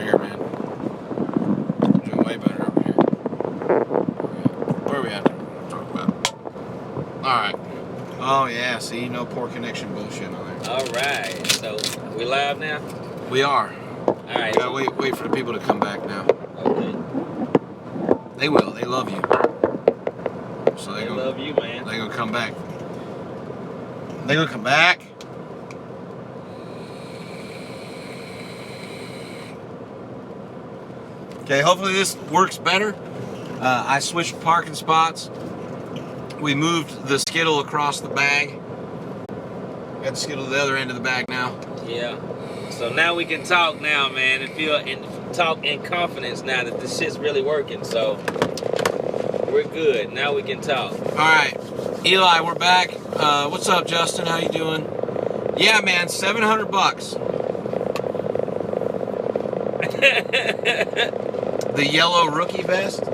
here, man. I'm doing way better over here. Where are we at? Talk about. Alright. Oh, yeah, see, no poor connection bullshit on there. Alright, so we live now? We are. Alright. We gotta wait for the people to come back now. Okay. They will. They love you. So They love you, man. They're gonna come back. They're gonna come back. Okay, hopefully this works better. I switched parking spots. We moved the skittle across the bag. Got the skittle to the other end of the bag now. Yeah. So now we can talk now, man, and talk in confidence now that this shit's really working. So we're good. Now we can talk. All right, Eli, we're back. What's up, Justin? How you doing? Yeah, man, $700. The yellow rookie vest.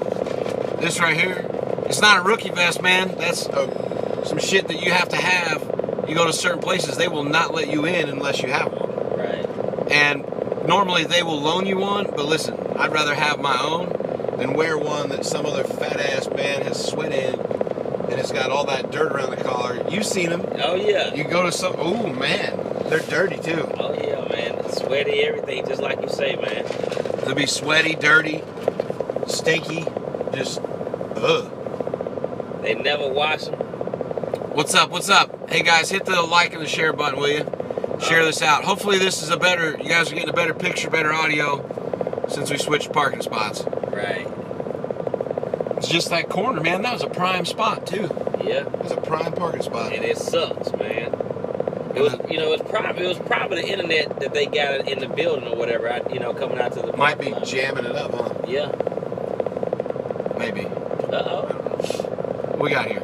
This right here. It's not a rookie vest, man. That's some shit that you have to have. You go to certain places, they will not let you in unless you have one. Right. And normally they will loan you one, but listen, I'd rather have my own than wear one that some other fat ass man has sweat in, and it's got all that dirt around the collar. You've seen them. Oh yeah. You go to some. Oh man, they're dirty too. Oh yeah, man. Sweaty, everything, just like you say, man. They'll be sweaty, dirty, stinky, just ugh. They never wash them. What's up? What's up? Hey guys, hit the like and the share button, will you? Share this out. Hopefully this is a better. You guys are getting a better picture, better audio, since we switched parking spots. Right. It's just that corner, man. That was a prime spot too. Yeah. It was a prime parking spot. And it sucks, man. It was, it was probably the internet that they got it in the building or whatever. Coming out to the might be jamming it up, huh? Yeah. Maybe. Uh-oh. What we got here?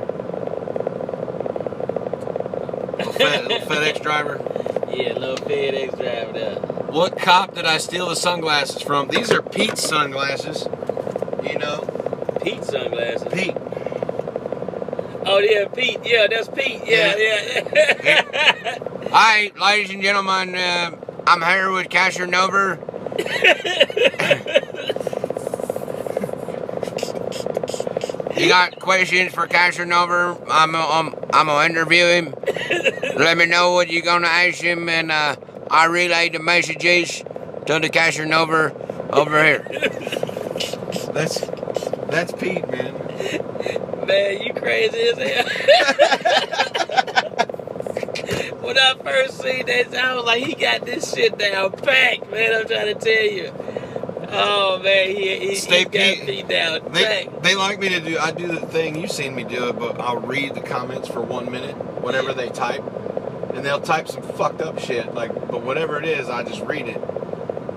Little FedEx driver. Yeah, little FedEx driver there. What cop did I steal the sunglasses from? These are Pete's sunglasses. You know. Pete sunglasses. Pete. Oh yeah, Pete. Yeah, that's Pete. Yeah. All right, ladies and gentlemen, I'm here with Casanova. You got questions for Casanova? I'm gonna interview him. Let me know what you're gonna ask him, and I relay the messages to the Casanova over here. That's Pete, man. Man, you crazy as hell. When I first seen that, I was like, he got this shit down packed, man. I'm trying to tell you. Oh man, he got me down packed. They like me to do. I do the thing you've seen me do it, but I'll read the comments for 1 minute, whatever they type, and they'll type some fucked up shit. But whatever it is, I just read it,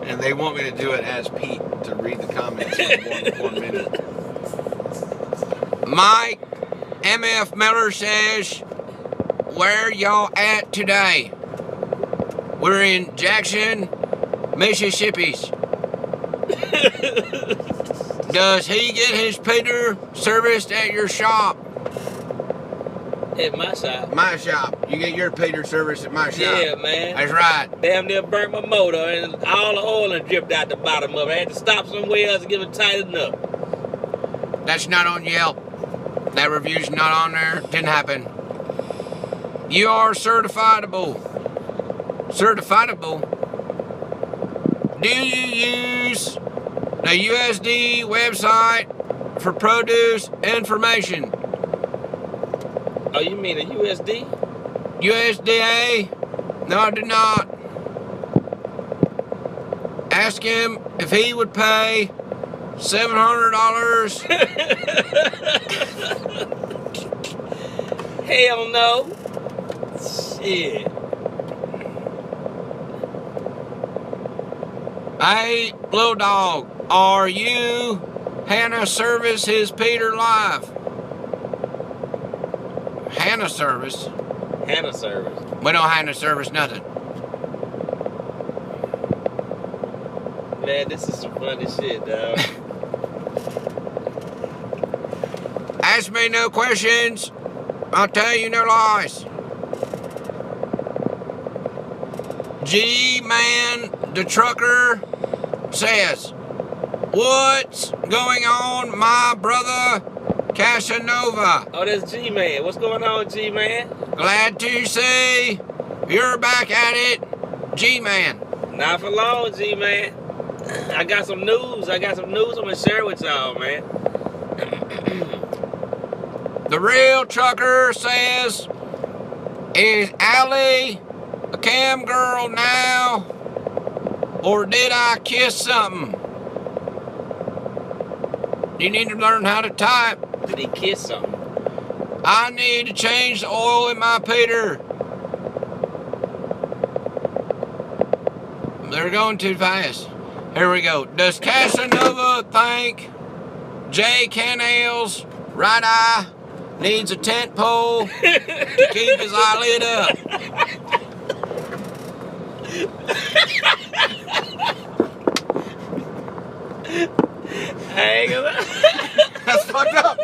and they want me to do it as Pete to read the comments for 1 minute. Mike MF Miller says, "Where y'all at today?" We're in Jackson, Mississippi. Does he get his Peter serviced at your shop? At my shop. My shop. You get your Peter serviced at my shop. Yeah, man. That's right. Damn near burnt my motor and all the oil and dripped out the bottom of it. I had to stop somewhere else to get it tightened up. That's not on Yelp. That review's not on there. Didn't happen. You are certifiable. Certifiable? Do you use the USD website for produce information? Oh, you mean a USD? USDA? No, I do not. Ask him if he would pay $700. Hell no. Shit. Hey, Lil Dawg, are you Hannah Service his Peter live? Hannah Service? Hannah Service. We don't Hannah Service nothing. Man, this is some funny shit, dog. Ask me no questions. I'll tell you no lies. G-Man, the trucker, says, what's going on, my brother Casanova? Oh, that's G-Man. What's going on, G-Man? Glad to see you're back at it, G-Man. Not for long, G-Man. I got some news. I'm going to share with y'all, man. The real trucker says, is Allie a cam girl now? Or did I kiss something? You need to learn how to type. Did he kiss something? I need to change the oil in my Peter. They're going too fast. Here we go. Does Casanova think Jay Cannell's right eye needs a tent pole to keep his eyelid up? Hang on. That's fucked up.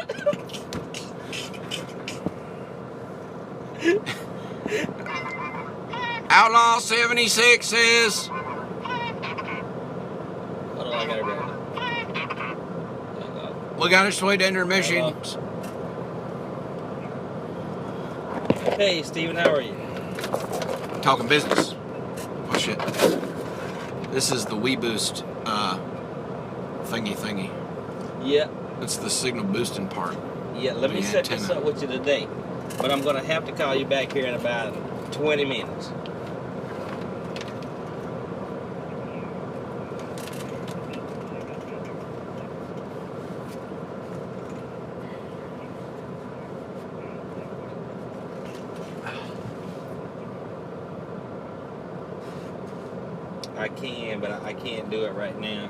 Outlaw 76 says, Hold on, I gotta grab it. we got to sway to intermission. Hey, Steven, how are you? Talking business. Oh shit. This is the WeBoost thingy. Yeah. It's the signal boosting part. Yeah, let me set this up with you today. But I'm gonna have to call you back here in about 20 minutes. I can, but I can't do it right now.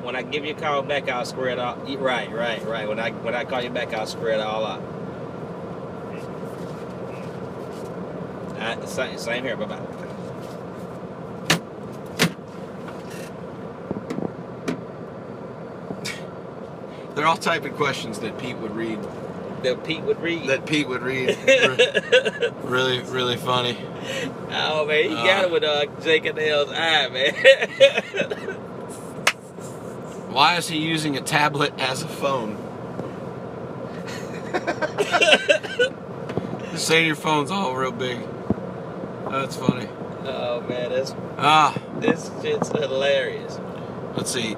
When I give you a call back, I'll square it all. Right. When I call you back, I'll square it all up. Same here. Bye bye. They're all typing questions that Pete would read. Really, really funny. Oh man, he got it with Jake and L's eye, man. Why is he using a tablet as a phone? Just saying your phone's all real big. That's funny. Oh man, this shit's hilarious. Let's see.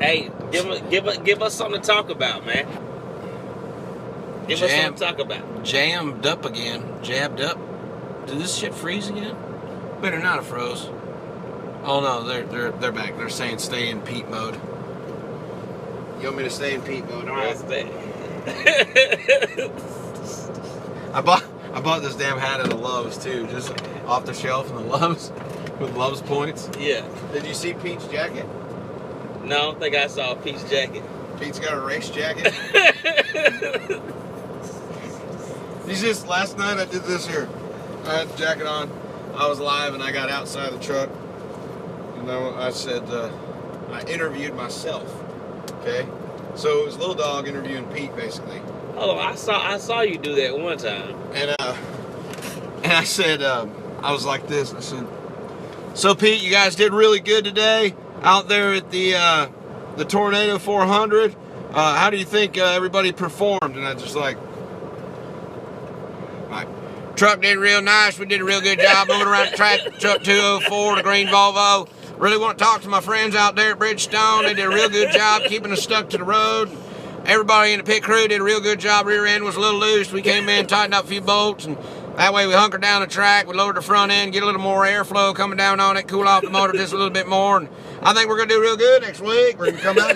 Hey, give us something to talk about, man. Give us something to talk about. Jammed up again. Jabbed up. Did this shit freeze again? Better not have froze. Oh no, they're back. They're saying stay in Pete mode. You want me to stay in Pete mode? All right. I bought this damn hat at the Lowe's too, just off the shelf in the Lowe's with Lowe's points. Yeah. Did you see Pete's jacket? No, I don't think I saw Pete's jacket. Pete's got a race jacket. He's just, last night I did this here. I had the jacket on. I was live and I got outside the truck. And I said, I interviewed myself. Okay? So it was Lil Dawg interviewing Pete basically. Oh, I saw you do that one time. And I said, I was like this. I said, so Pete, you guys did really good today out there at the Tornado 400. How do you think everybody performed? And I just like, truck did real nice. We did a real good job moving around the track. Truck 204, the green Volvo. Really want to talk to my friends out there at Bridgestone. They did a real good job keeping us stuck to the road. Everybody in the pit crew did a real good job. Rear end was a little loose. We came in, tightened up a few bolts, and that way we hunkered down the track. We lowered the front end, get a little more airflow coming down on it, cool off the motor just a little bit more. And I think we're going to do real good next week. We're going to come out.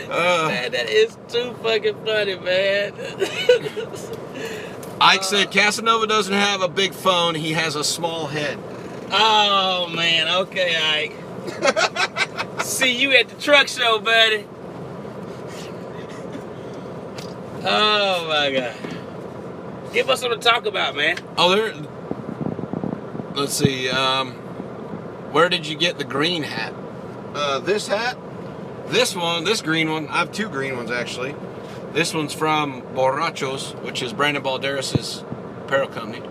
Man, that is too fucking funny, man. Ike said Casanova doesn't have a big phone, he has a small head. Oh man, okay, Ike. See you at the truck show, buddy. Oh my god. Give us something to talk about, man. Oh, let's see, Where did you get the green hat? This hat? This green one. I have 2 green ones, actually. This one's from Borrachos, which is Brandon Balderas' apparel company.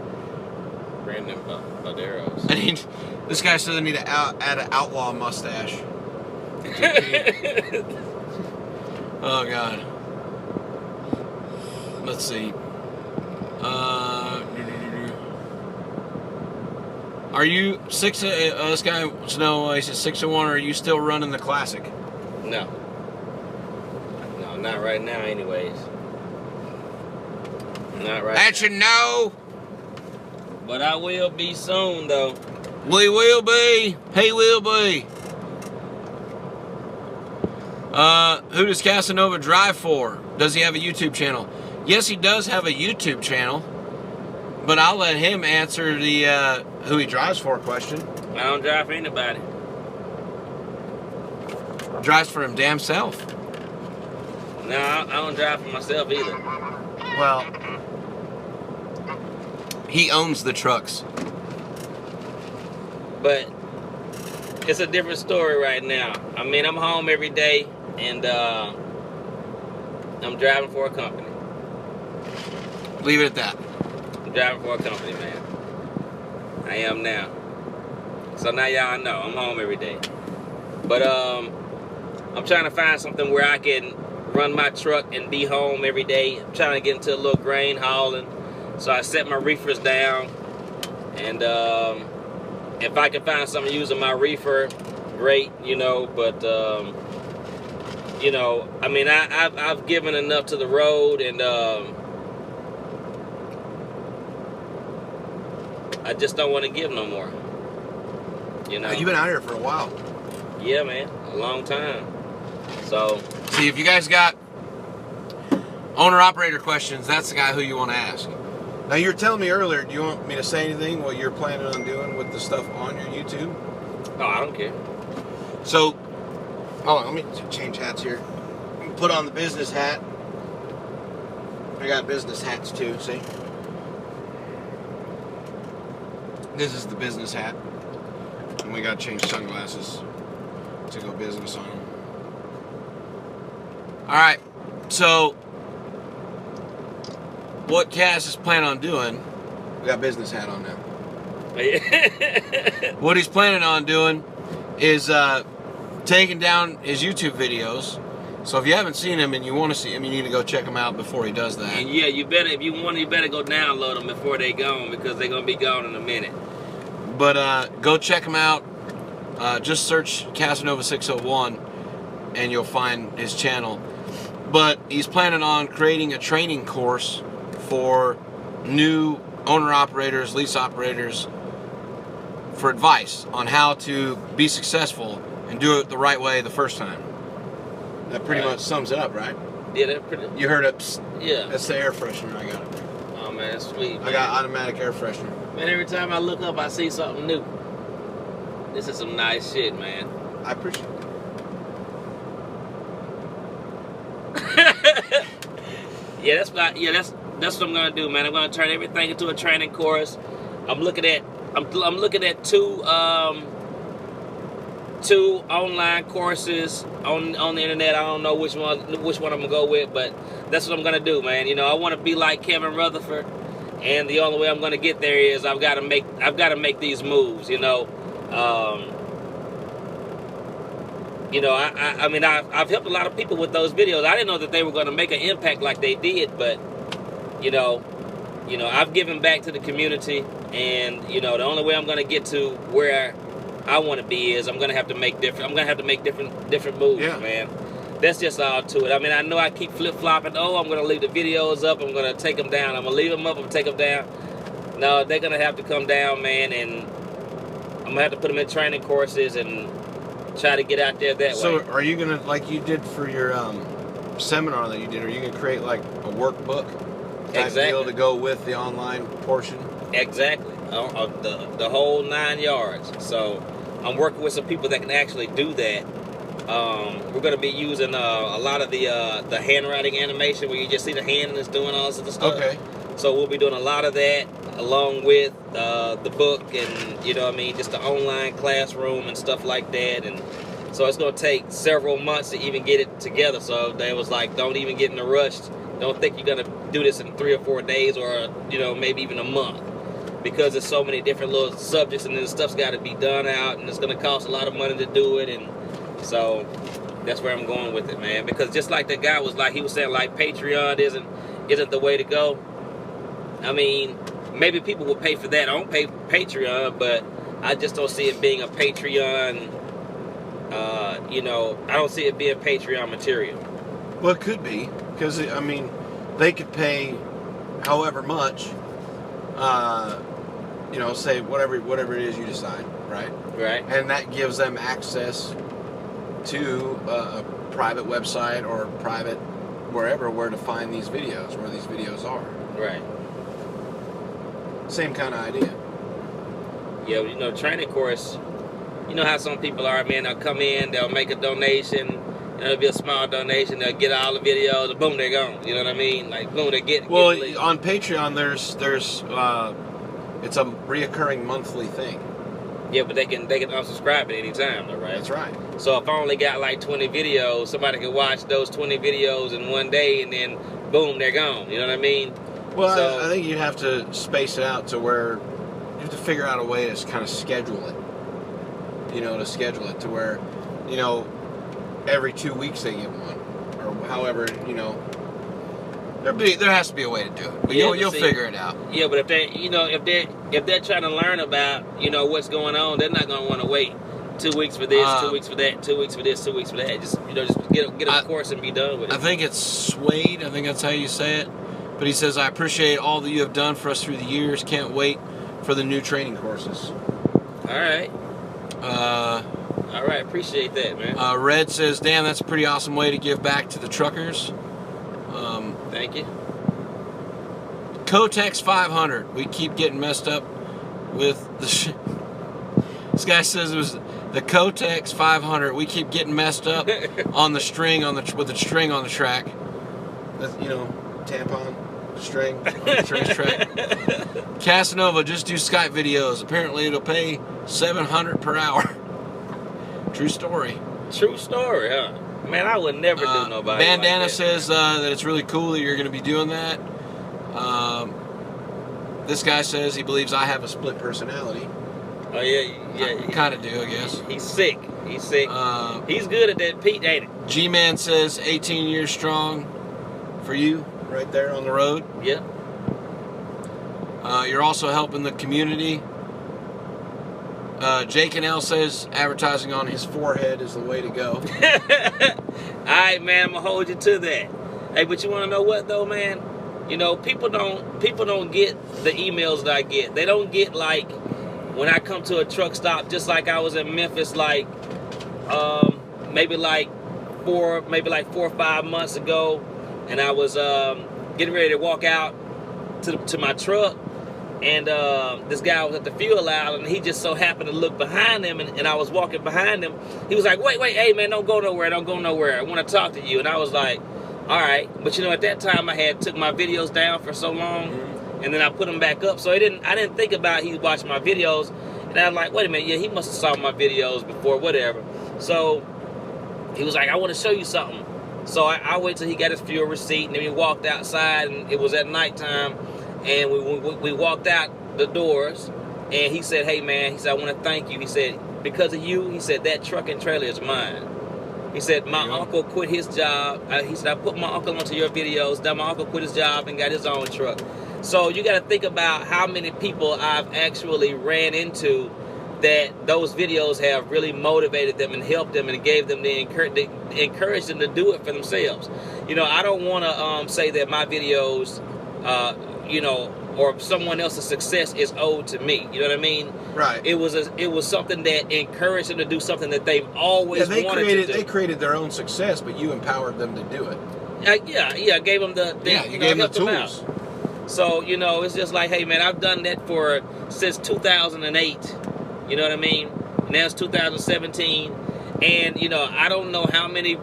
Brandon Balderas. I need. This guy says I need to add an outlaw mustache. Oh God. Let's see. Are you this guy wants to know, he says 601, are you still running the classic? No. No, not right now anyways. Not right That's now. a no. But I will be soon though. We will be. He will be. Who does Casanova drive for? Does he have a YouTube channel? Yes, he does have a YouTube channel. But I'll let him answer the who he drives for question. I don't drive for anybody. Drives for him damn self. No, I don't drive for myself either. Well, he owns the trucks. But it's a different story right now. I mean, I'm home every day, and I'm driving for a company. Leave it at that. I'm driving for a company, man. I am now. So now y'all know I'm home every day. But I'm trying to find something where I can run my truck and be home every day. I'm trying to get into a little grain hauling. So I set my reefers down, and if I can find something using my reefer, great, you know. But you know, I mean, I've given enough to the road, and I just don't want to give no more. You know. You've been out here for a while. Yeah, man, a long time. So. See, if you guys got owner-operator questions, that's the guy who you want to ask. Now, you were telling me earlier, do you want me to say anything, what you're planning on doing with the stuff on your YouTube? Oh, I don't care. So, hold on, let me change hats here. I'm gonna put on the business hat. I got business hats too, see? This is the business hat. And we gotta change sunglasses to go business on them. Alright, so what Cass is planning on doing, We got business hat on now. what he's planning on doing is taking down his YouTube videos. So if you haven't seen him and you want to see him, you need to go check him out before he does that. And yeah, you better, if you want, you better go download them before they gone, because they're gonna be gone in a minute. But go check him out. Just search Casanova601 and you'll find his channel. But he's planning on creating a training course for new owner-operators, lease operators, for advice on how to be successful and do it the right way the first time. That pretty much sums it up, right? Yeah, they're pretty. You heard it. Psst. Yeah. That's the air freshener I got. Oh man, that's sweet. Man. I got automatic air freshener. Man, every time I look up, I see something new. This is some nice shit, man. I appreciate it. That's what I'm gonna do, man. I'm gonna turn everything into a training course. I'm looking at two online courses on the internet. I don't know which one I'm gonna go with, but that's what I'm gonna do, man. You know, I want to be like Kevin Rutherford, and the only way I'm gonna get there is I've got to make these moves. You know, I mean, I've helped a lot of people with those videos. I didn't know that they were gonna make an impact like they did, but you know, I've given back to the community, and the only way I'm gonna get to where I want to be is I'm gonna have to make different moves, yeah, man. That's just all to it. I mean, I know I keep flip-flopping. Oh, I'm gonna leave the videos up. I'm gonna take them down. I'm gonna leave them up. I'm gonna take them down. No, they're gonna have to come down, man, and I'm gonna have to put them in training courses and try to get out there that way. So, are you gonna, like you did for your seminar that you did? Are you gonna create like a workbook type deal to go with the online portion? Exactly. The whole 9 yards. So I'm working with some people that can actually do that. We're going to be using a lot of the handwriting animation where you just see the hand that's doing all this other stuff. Okay. So we'll be doing a lot of that. along with the book and, you know what I mean, just the online classroom and stuff like that. And so it's going to take several months to even get it together. So they was like, don't even get in a rush. Don't think you're going to do this in 3 or 4 days or, you know, maybe even a month. Because there's so many different little subjects and then the stuff's got to be done out and it's going to cost a lot of money to do it. And so that's where I'm going with it, man. Because just like the guy was like, he was saying like Patreon isn't the way to go. I mean, maybe people will pay for that. I don't pay for Patreon, but I just don't see it being a Patreon, you know, I don't see it being Patreon material. Well, it could be, because, I mean, they could pay however much, you know, say whatever it is you decide, right? Right. And that gives them access to a private website or private wherever where to find these videos, where these videos are. Right. Same kind of idea. Yeah, you know, training course, you know how some people are, man, they'll come in, they'll make a donation, and it'll be a small donation, they'll get all the videos, and boom, they're gone. You know what I mean? Like, boom, they get Well, on Patreon, there's it's a reoccurring monthly thing. Yeah, but they can unsubscribe at any time, though, right? That's right. So if I only got like 20 videos, somebody can watch those 20 videos in one day, and then boom, they're gone. You know what I mean? Well, so, I think you'd have to space it out to where you have to figure out a way to kind of schedule it. You know, to schedule it to where, you know, every 2 weeks they get one, or however, you know. There has to be a way to do it. But Yeah, you'll figure it out. Yeah, but if they, you know, if they're trying to learn about, you know, what's going on, they're not gonna want to wait 2 weeks for this, 2 weeks for that, 2 weeks for this, 2 weeks for that. Just, you know, just get a course and be done with it. I think it's Suede. I think that's how you say it. But he says, I appreciate all that you have done for us through the years. Can't wait for the new training courses. All right. All right. Appreciate that, man. Red says, damn, that's a pretty awesome way to give back to the truckers. Thank you. Kotex 500. We keep getting messed up with the This guy says it was the Kotex 500. We keep getting messed up on the string with the string on the track. That's, you know, tampon string on the track. Casanova, just do Skype videos. Apparently it'll pay $700 per hour. True story. True story, huh? Man, I would never do nobody. Bandana like that. says that it's really cool that you're going to be doing that. This guy says he believes I have a split personality. Oh yeah. I kind of do, I guess. He's sick. He's sick. He's good at that Pete, ain't it? G-Man says 18 years strong for you, right there on the road. Yeah. You're also helping the community. Jake and L says advertising on his forehead is the way to go. Alright, man, I'm gonna hold you to that. Hey, but you wanna know what though, man? You know, people don't get the emails that I get. They don't get like when I come to a truck stop, just like I was in Memphis like maybe like 4 or 5 months ago, and I was getting ready to walk out to my truck. And this guy was at the fuel aisle, and he just so happened to look behind him, and I was walking behind him. He was like, wait, hey, man, don't go nowhere. I want to talk to you. And I was like, all right. But, you know, at that time, I had took my videos down for so long, and then I put them back up. So I didn't think about he was watching my videos. And I was like, wait a minute, yeah, he must have saw my videos before, whatever. So he was like, I want to show you something. So I waited till he got his fuel receipt, and then we walked outside, and it was at nighttime. And we walked out the doors, and he said, hey, man, he said, I want to thank you. He said, because of you, he said, that truck and trailer is mine. He said, my uncle quit his job. He said, I put my uncle onto your videos. Then my uncle quit his job and got his own truck. So you got to think about how many people I've actually ran into that those videos have really motivated them and helped them and gave them encouraged them to do it for themselves. You know, I don't want to say that my videos you know, or someone else's success is owed to me. You know what I mean? Right. It was something that encouraged them to do something that they've always wanted to do. They created their own success, but you empowered them to do it. I gave them you gave them the tools. So, you know, it's just like, hey, man, I've done that since 2008. You know what I mean? Now it's 2017, and you know, I don't know how many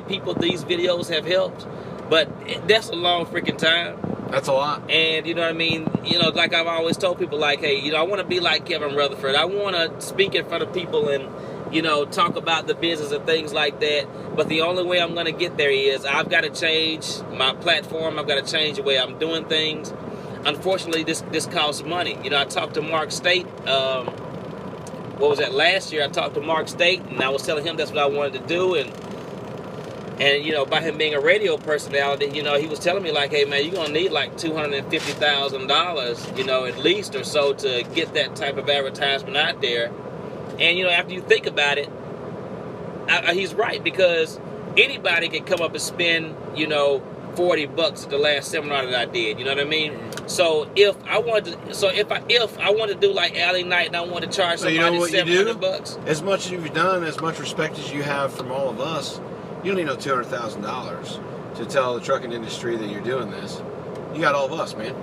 people these videos have helped, but that's a long freaking time. That's a lot. And, you know what I mean? You know, like I've always told people, like, hey, you know, I want to be like Kevin Rutherford. I want to speak in front of people and, you know, talk about the business and things like that. But the only way I'm going to get there is I've got to change my platform. I've got to change the way I'm doing things. Unfortunately, this costs money. You know, I talked to Mark State. What was that, last year? I talked to Mark State, and I was telling him that's what I wanted to do. And you know, by him being a radio personality, you know, he was telling me, like, hey, man, you're going to need like $250,000, you know, at least or so to get that type of advertisement out there. And, you know, after you think about it, he's right, because anybody can come up and spend, you know, $40 at the last seminar that I did. You know what I mean? So if I wanted to do like Alley Night and I wanted to charge somebody $700, as much as you've done, as much respect as you have from all of us, you don't need no $200,000 to tell the trucking industry that you're doing this. You got all of us, man.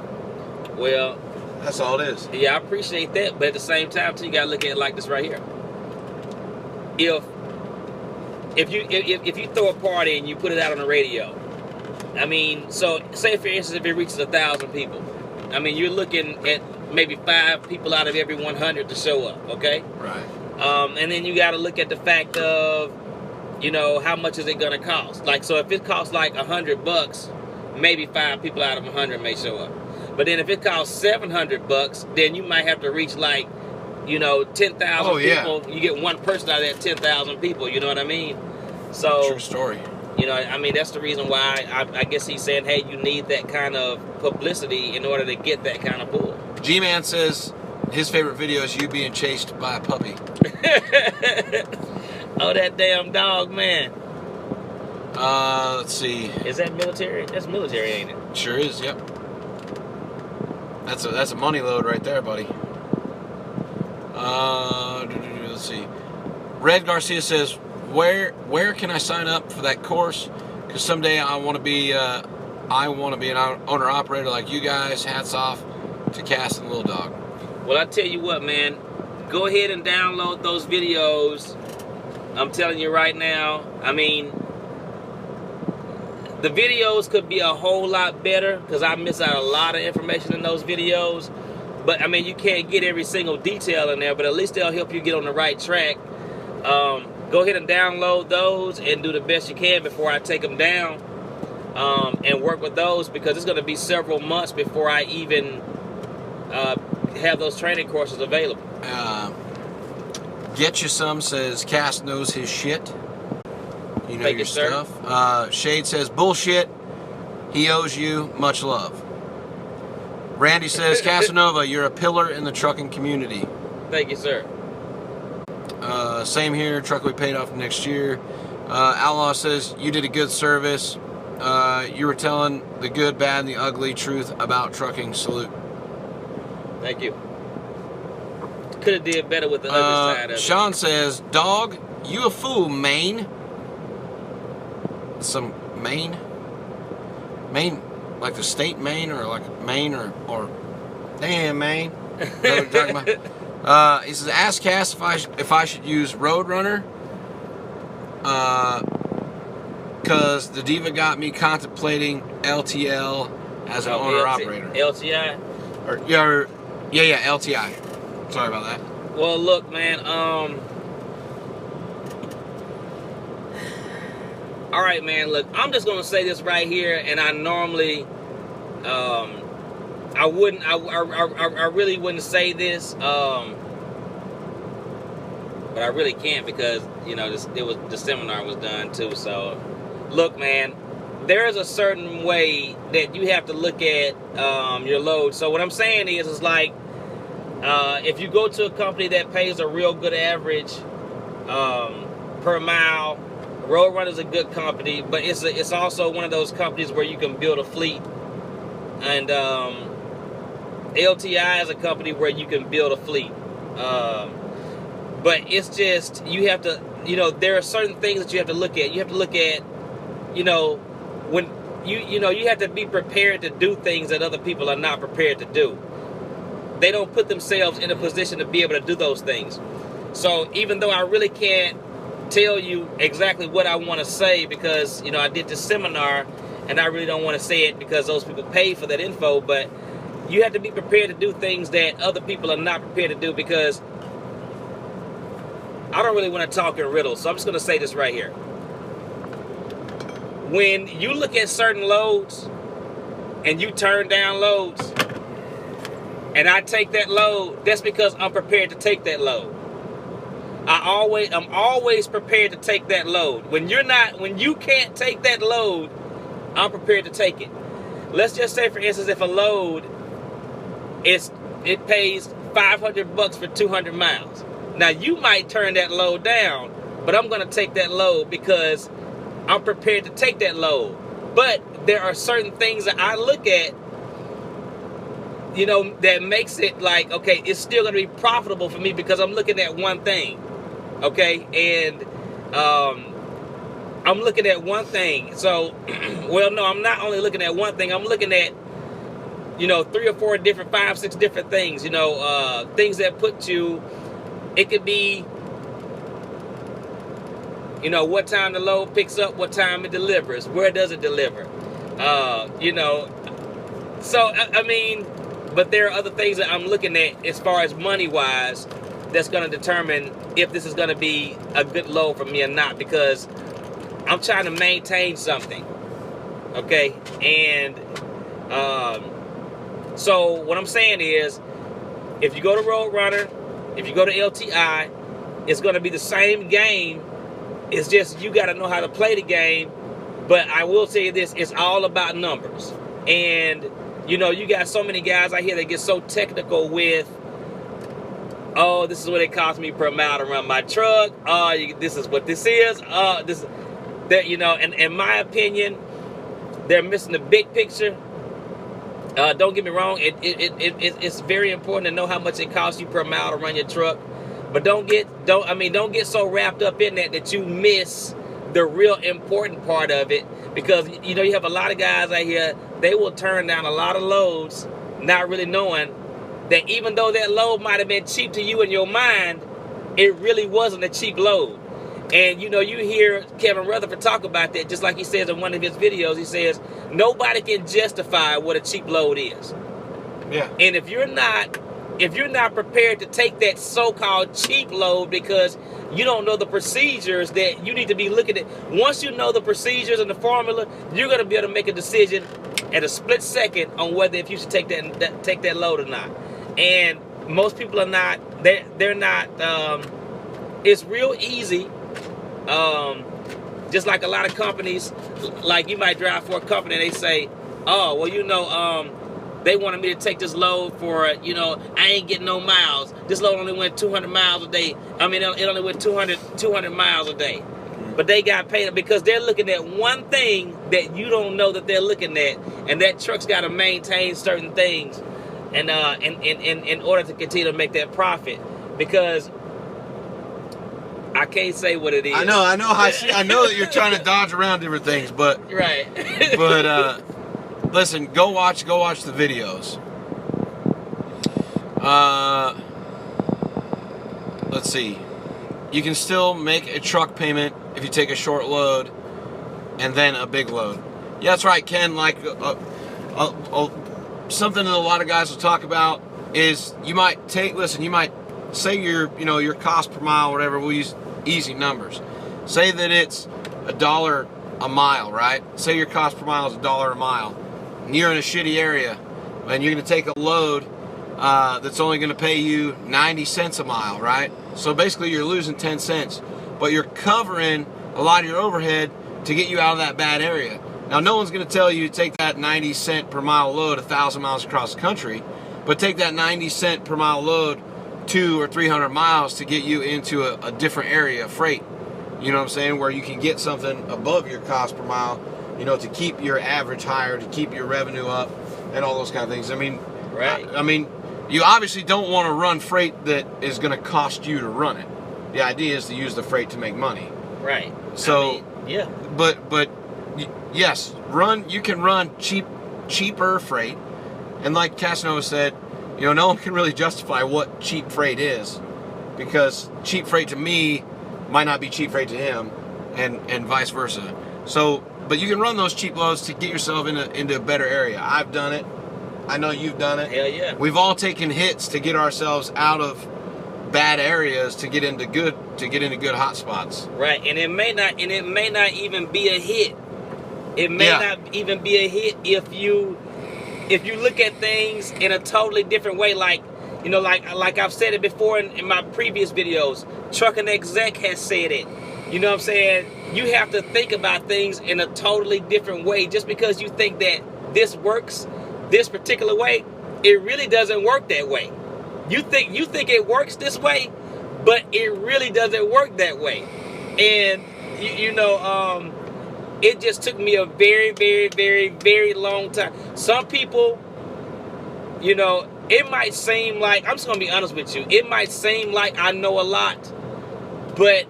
Well, that's all it is. Yeah, I appreciate that, but at the same time, too, you gotta look at it like this right here. If you throw a party and you put it out on the radio, I mean, so say for instance, if it reaches 1,000 people, I mean, you're looking at maybe 5 people out of every 100 to show up, okay? Right. And then you got to look at the fact of, you know, how much is it going to cost? Like, so if it costs like $100, maybe 5 people out of 100 may show up. But then if it costs $700, then you might have to reach like, you know, 10,000 people. You get one person out of that 10,000 people. You know what I mean? So true story. You know, I mean, that's the reason why I guess he's saying, hey, you need that kind of publicity in order to get that kind of pull. G-Man says his favorite video is you being chased by a puppy. Oh, that damn dog, man. Let's see. Is that military? That's military, ain't it? Sure is, yep. That's a money load right there, buddy. Let's see. Red Garcia says, where can I sign up for that course? Because someday I want to be an owner operator like you guys. Hats off to Cass and Lil Dawg. Well, I tell you what, man. Go ahead and download those videos. I'm telling you right now. I mean, the videos could be a whole lot better because I miss out a lot of information in those videos. But I mean, you can't get every single detail in there, but at least they'll help you get on the right track. Go ahead and download those and do the best you can before I take them down, and work with those, because it's going to be several months before I even have those training courses available. Get You Some says Cass knows his shit. You know your stuff. Shade says bullshit. He owes you much love. Randy says Casanova, you're a pillar in the trucking community. Thank you, sir. Same here. Truck will be paid off next year. Outlaw says you did a good service. You were telling the good, bad, and the ugly truth about trucking. Salute. Thank you. Could have did better with the other side of it. Sean says, Dog, you a fool, Maine. Some Maine? Maine, like the state Maine, or like Maine, or damn Maine. Is that what you're talking about? He says, ask Cass if I should use Roadrunner. Because the diva got me contemplating LTL as an owner-operator. LTI? Yeah, LTI. Sorry about that. Well, look, man, all right, man, look, I'm just going to say this right here, and I normally, I really wouldn't say this, but I really can't, because, you know, the seminar was done too. So, look, man, there is a certain way that you have to look at your load. So what I'm saying is like, if you go to a company that pays a real good average per mile, Roadrunner is a good company, but it's also one of those companies where you can build a fleet. And LTI is a company where you can build a fleet. But it's just, you have to, you know, there are certain things that you have to look at. You have to look at, you know, when you have to be prepared to do things that other people are not prepared to do. They don't put themselves in a position to be able to do those things. So even though I really can't tell you exactly what I want to say, because, you know, I did this seminar and I really don't want to say it because those people pay for that info, but you have to be prepared to do things that other people are not prepared to do, because I don't really want to talk in riddles, so I'm just going to say this right here. When you look at certain loads and you turn down loads, and I take that load, that's because I'm prepared to take that load. I'm always prepared to take that load. When you can't take that load, I'm prepared to take it. Let's just say, for instance, if a load it pays $500 for 200 miles. Now you might turn that load down, but I'm going to take that load because I'm prepared to take that load. But there are certain things that I look at, you know, that makes it like, okay, it's still going to be profitable for me because I'm looking at one thing. Okay, and I'm looking at one thing. So, well, no, I'm not only looking at one thing. I'm looking at, you know, 3 or 4 different, 5, 6 different things. You know, things that put you. It could be, you know, what time the load picks up, what time it delivers, where does it deliver, you know. So I mean, but there are other things that I'm looking at as far as money-wise that's going to determine if this is going to be a good load for me or not, because I'm trying to maintain something, okay? And so what I'm saying is, if you go to Roadrunner, if you go to LTI, it's going to be the same game. It's just you got to know how to play the game. But I will tell you this, it's all about numbers. And, you know, you got so many guys out here that get so technical with, oh, this is what it costs me per mile to run my truck. Oh, this is what this is. That, you know, and in my opinion, they're missing the big picture. Don't get me wrong. It's very important to know how much it costs you per mile to run your truck. But don't get so wrapped up in that you miss the real important part of it. Because, you know, you have a lot of guys out here, they will turn down a lot of loads, not really knowing that even though that load might have been cheap to you in your mind, it really wasn't a cheap load. And, you know, you hear Kevin Rutherford talk about that, just like he says in one of his videos. He says, nobody can justify what a cheap load is. Yeah. And if you're not prepared to take that so-called cheap load because you don't know the procedures that you need to be looking at, once you know the procedures and the formula, you're going to be able to make a decision at a split second on whether if you should take that load or not. And most people are not. They're not. It's real easy. Just like a lot of companies, like you might drive for a company and they say, oh, well, you know, they wanted me to take this load for, you know, I ain't getting no miles. This load only went 200 miles a day. I mean, it only went 200 miles a day. But they got paid because they're looking at one thing that you don't know that they're looking at. And that truck's got to maintain certain things and in order to continue to make that profit. Because I can't say what it is. I know that you're trying to dodge around different things, but right. But listen, go watch the videos. Let's see. You can still make a truck payment if you take a short load and then a big load. Yeah, that's right, Ken. Like something that a lot of guys will talk about is you might say your cost per mile, whatever. We'll use easy numbers. Say that it's $1 a mile, right? Say your cost per mile is $1 a mile, and you're in a shitty area, and you're going to take a load that's only going to pay you 90 cents a mile, right? So basically, you're losing 10 cents, but you're covering a lot of your overhead to get you out of that bad area. Now, no one's going to tell you to take that 90 cent per mile load 1,000 miles across the country, but take that 90 cent per mile load 200 or 300 miles to get you into a different area of freight. You know what I'm saying? Where you can get something above your cost per mile, you know, to keep your average higher, to keep your revenue up, and all those kind of things. I mean, right. I mean, you obviously don't want to run freight that is going to cost you to run it. The idea is to use the freight to make money. Right. So, yeah. But yes, you can run cheaper freight, and like Casanova said, you know, no one can really justify what cheap freight is, because cheap freight to me might not be cheap freight to him, and vice versa. So But you can run those cheap loads to get yourself into a better area. I've done it. I know you've done it. Hell yeah. We've all taken hits to get ourselves out of bad areas to get into good hot spots. Right, and it may not even be a hit. It may not even be a hit if you look at things in a totally different way. Like, you know, like I've said it before in my previous videos. Trucking Exec has said it. You know what I'm saying? You have to think about things in a totally different way. Just because you think that this works this particular way, it really doesn't work that way. You think it works this way, but it really doesn't work that way. And it just took me a very, very, very, very long time. Some people, you know, it might seem like, I'm just gonna be honest with you, it might seem like I know a lot, but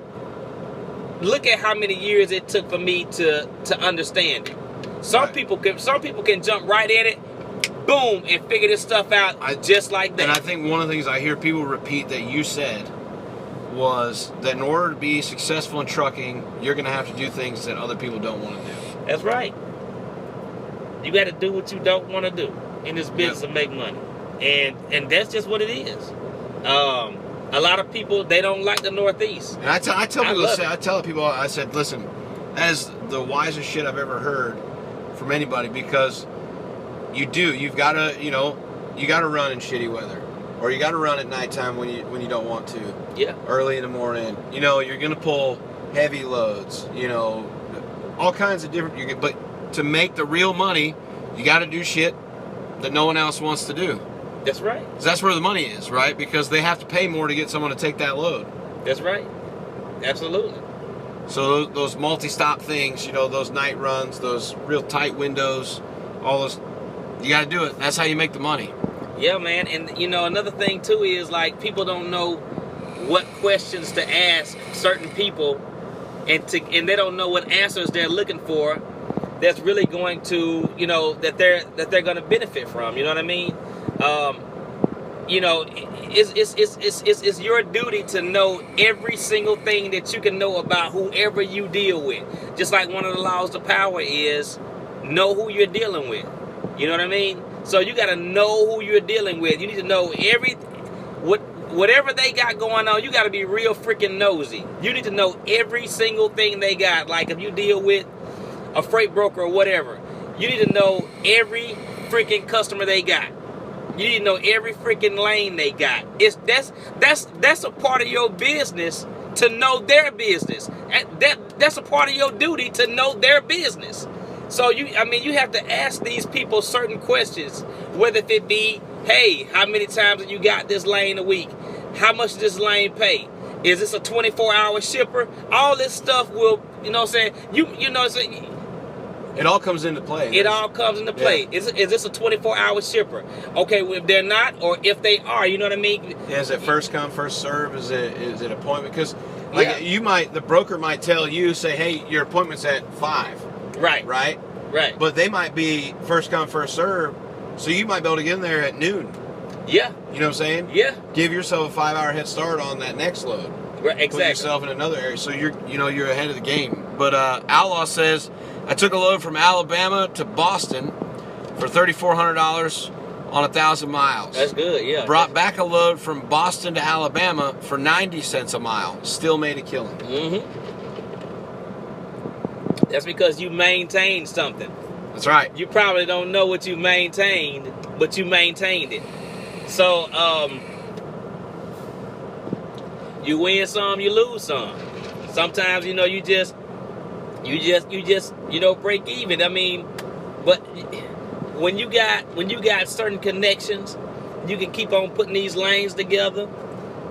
look at how many years it took for me to understand it. Some people can jump right in it, boom, and figure this stuff out just like that. And I think one of the things I hear people repeat that you said was that in order to be successful in trucking, you're going to have to do things that other people don't want to do. That's right. You got to do what you don't want to do in this business to make money. And that's just what it is. A lot of people, they don't like the Northeast. And I tell people, I said, listen, that is the wisest shit I've ever heard from anybody, because you've got to run in shitty weather, or you got to run at nighttime when you don't want to. Yeah. Early in the morning, you know, you're gonna pull heavy loads, you know, all kinds of different. But to make the real money, you got to do shit that no one else wants to do. That's right. 'Cause that's where the money is, right? Because they have to pay more to get someone to take that load. That's right. Absolutely. So those multi-stop things, you know, those night runs, those real tight windows, all those, you got to do it. That's how you make the money. Yeah, man. And, you know, another thing, too, is, like, people don't know what questions to ask certain people, and they don't know what answers they're looking for that's really going to, you know, that they're going to benefit from. You know what I mean? You know, it's your duty to know every single thing that you can know about whoever you deal with. Just like one of the laws of power is know who you're dealing with. You know what I mean? So you got to know who you're dealing with. You need to know whatever they got going on. You got to be real freaking nosy. You need to know every single thing they got. Like if you deal with a freight broker or whatever, you need to know every freaking customer they got. You need to know every freaking lane they got. That's a part of your business to know their business. That's a part of your duty to know their business. So you have to ask these people certain questions, whether if it be, hey, how many times have you got this lane a week? How much does this lane pay? Is this a 24-hour shipper? All this stuff will, you know what I'm saying? It all comes into play. It all comes into play. Yeah. Is this a 24-hour shipper? Okay, well, if they're not, or if they are, you know what I mean? Yeah, is it first come, first serve? Is it appointment? Because the broker might tell you, say, hey, your appointment's at 5. Right. But they might be first come, first serve, so you might be able to get in there at noon. Yeah. You know what I'm saying? Yeah. Give yourself a 5-hour head start on that next load. Right, exactly. Put yourself in another area, so you're ahead of the game. But Outlaw says, I took a load from Alabama to Boston for $3,400 on 1,000 miles. That's good, yeah. Brought back a load from Boston to Alabama for 90 cents a mile. Still made a killing. Mm-hmm. That's because you maintained something. That's right. You probably don't know what you maintained, but you maintained it. So, you win some, you lose some. Sometimes, you know, you just break even. I mean, but when you got certain connections, you can keep on putting these lanes together.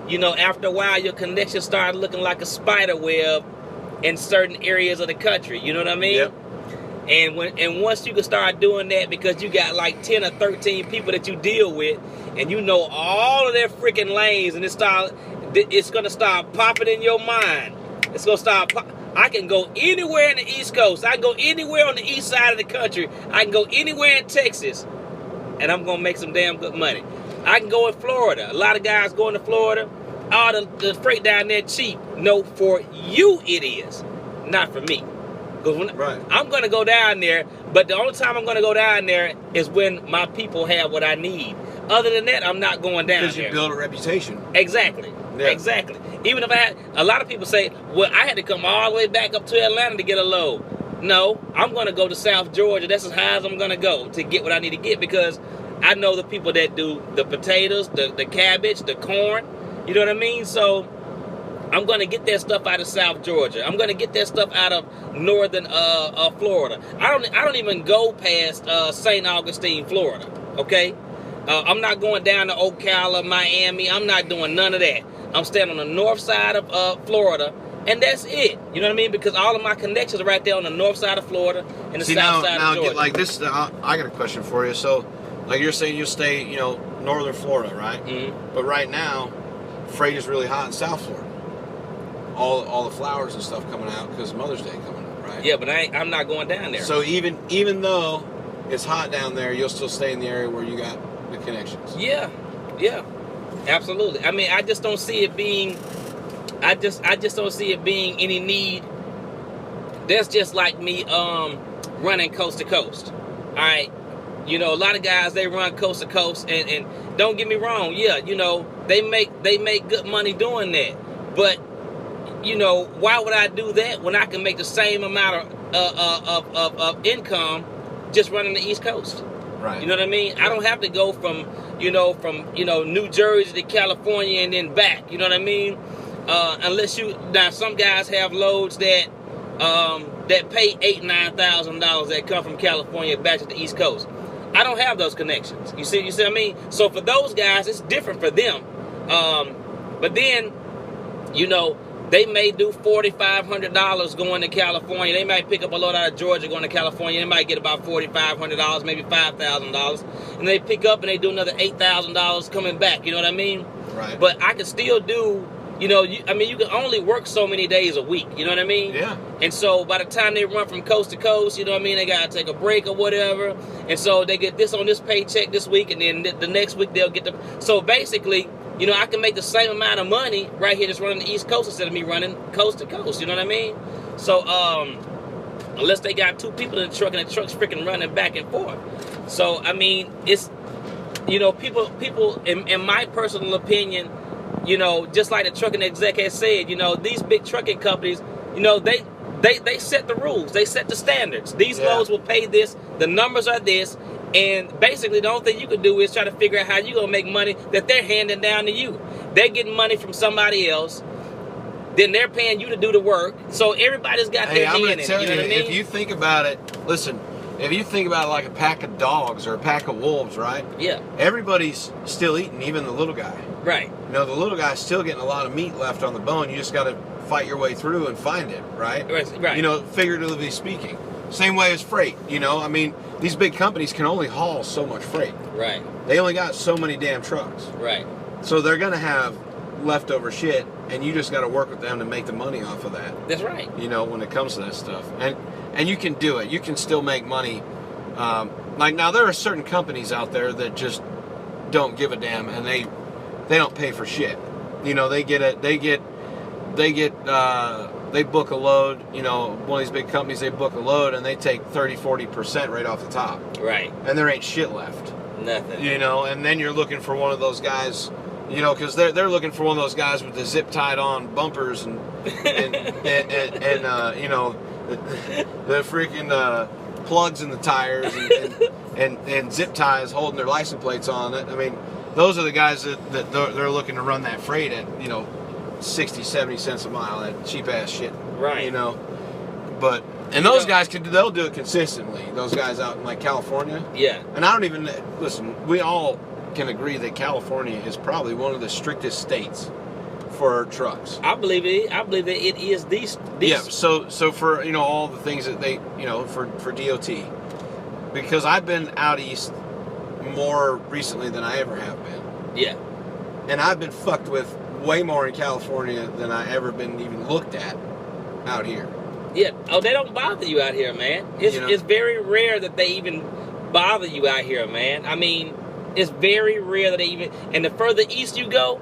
You know, after a while, your connections start looking like a spider web in certain areas of the country. You know what I mean? Yep. And once you can start doing that, because you got like 10 or 13 people that you deal with, and you know all of their freaking lanes, and it's gonna start popping in your mind. It's gonna start. I can go anywhere in the East Coast. I can go anywhere on the east side of the country. I can go anywhere in Texas, and I'm gonna make some damn good money. I can go in Florida. A lot of guys going to Florida. All the freight down there cheap. No, for you it is, not for me. Because Right. I'm going to go down there, but the only time I'm going to go down there is when my people have what I need. Other than that, I'm not going down there. Because you build a reputation. Exactly. Yeah. Exactly. Even if I had, a lot of people say, well, I had to come all the way back up to Atlanta to get a load. No, I'm going to go to South Georgia. That's as high as I'm going to go to get what I need to get, because I know the people that do the potatoes, the cabbage, the corn. You know what I mean? So I'm going to get that stuff out of South Georgia. I'm going to get that stuff out of northern Florida. I don't even go past St. Augustine, Florida. Okay? I'm not going down to Ocala, Miami. I'm not doing none of that. I'm staying on the north side of Florida, and that's it. You know what I mean? Because all of my connections are right there on the north side of Florida and the south side of Georgia. Like this, I got a question for you. So, like you're saying, you stay, northern Florida, right? Mm-hmm. But right now, freight is really hot in South Florida. All the flowers and stuff coming out because Mother's Day coming up, right? Yeah, but I'm not going down there. So even though it's hot down there, you'll still stay in the area where you got the connections. Yeah, absolutely. I mean, I just don't see it being. I just don't see it being any need. That's just like me running coast to coast. All right, a lot of guys, they run coast to coast, and don't get me wrong. Yeah, they make good money doing that, but. Why would I do that when I can make the same amount of income just running the East Coast? Right. You know what I mean? I don't have to go from New Jersey to California and then back. You know what I mean? Unless some guys have loads that pay $8,000-9,000 that come from California back to the East Coast. I don't have those connections. You see what I mean? So for those guys, it's different for them. But then, they may do $4,500 going to California. They might pick up a load out of Georgia going to California. They might get about $4,500, maybe $5,000. And they pick up and they do another $8,000 coming back. You know what I mean? Right. But I can still do, you can only work so many days a week. You know what I mean? Yeah. And so by the time they run from coast to coast, you know what I mean? They got to take a break or whatever. And so they get this on this paycheck this week, and then the next week they'll get the... So basically... I can make the same amount of money right here just running the East Coast instead of me running coast to coast. You know what I mean? So, unless they got two people in the truck and the truck's freaking running back and forth. So, I mean, it's, people, in my personal opinion, just like the trucking exec has said, these big trucking companies, they set the rules. They set the standards. These loads will pay this. The numbers are this. And basically, the only thing you can do is try to figure out how you're going to make money that they're handing down to you. They're getting money from somebody else. Then they're paying you to do the work. So everybody's got their hand in it. I'm going to tell you, what I mean? if you think about it, listen, if you think about it like a pack of dogs or a pack of wolves, right? Yeah. Everybody's still eating, even the little guy. Right. The little guy's still getting a lot of meat left on the bone. You just got to fight your way through and find it, right? Right. Figuratively speaking. Same way as freight, I mean, these big companies can only haul so much freight. Right. They only got so many damn trucks. Right. So they're going to have leftover shit, and you just got to work with them to make the money off of that. That's right. When it comes to that stuff. And you can do it. You can still make money. Like now, there are certain companies out there that just don't give a damn, and they don't pay for shit. They book a load, one of these big companies, they book a load and they take 30-40% right off the top. Right. And there ain't shit left. Nothing. And then you're looking for one of those guys, because they're looking for one of those guys with the zip tied on bumpers and the freaking plugs in the tires and zip ties holding their license plates on it. I mean, those are the guys that they're looking to run that freight at, 60, 70 cents a mile, that cheap ass shit. Right. But those guys they'll do it consistently. Those guys out in like California. Yeah. And I don't even listen, we all can agree that California is probably one of the strictest states for trucks. I believe it. I believe that it is these. Yeah, so for all the things that they for DOT. Because I've been out east more recently than I ever have been. Yeah. And I've been fucked with way more in California than I ever been even looked at out here. Yeah. Oh, they don't bother you out here, man. It's very rare that they even bother you out here, man. I mean, it's very rare that they even. And the further east you go,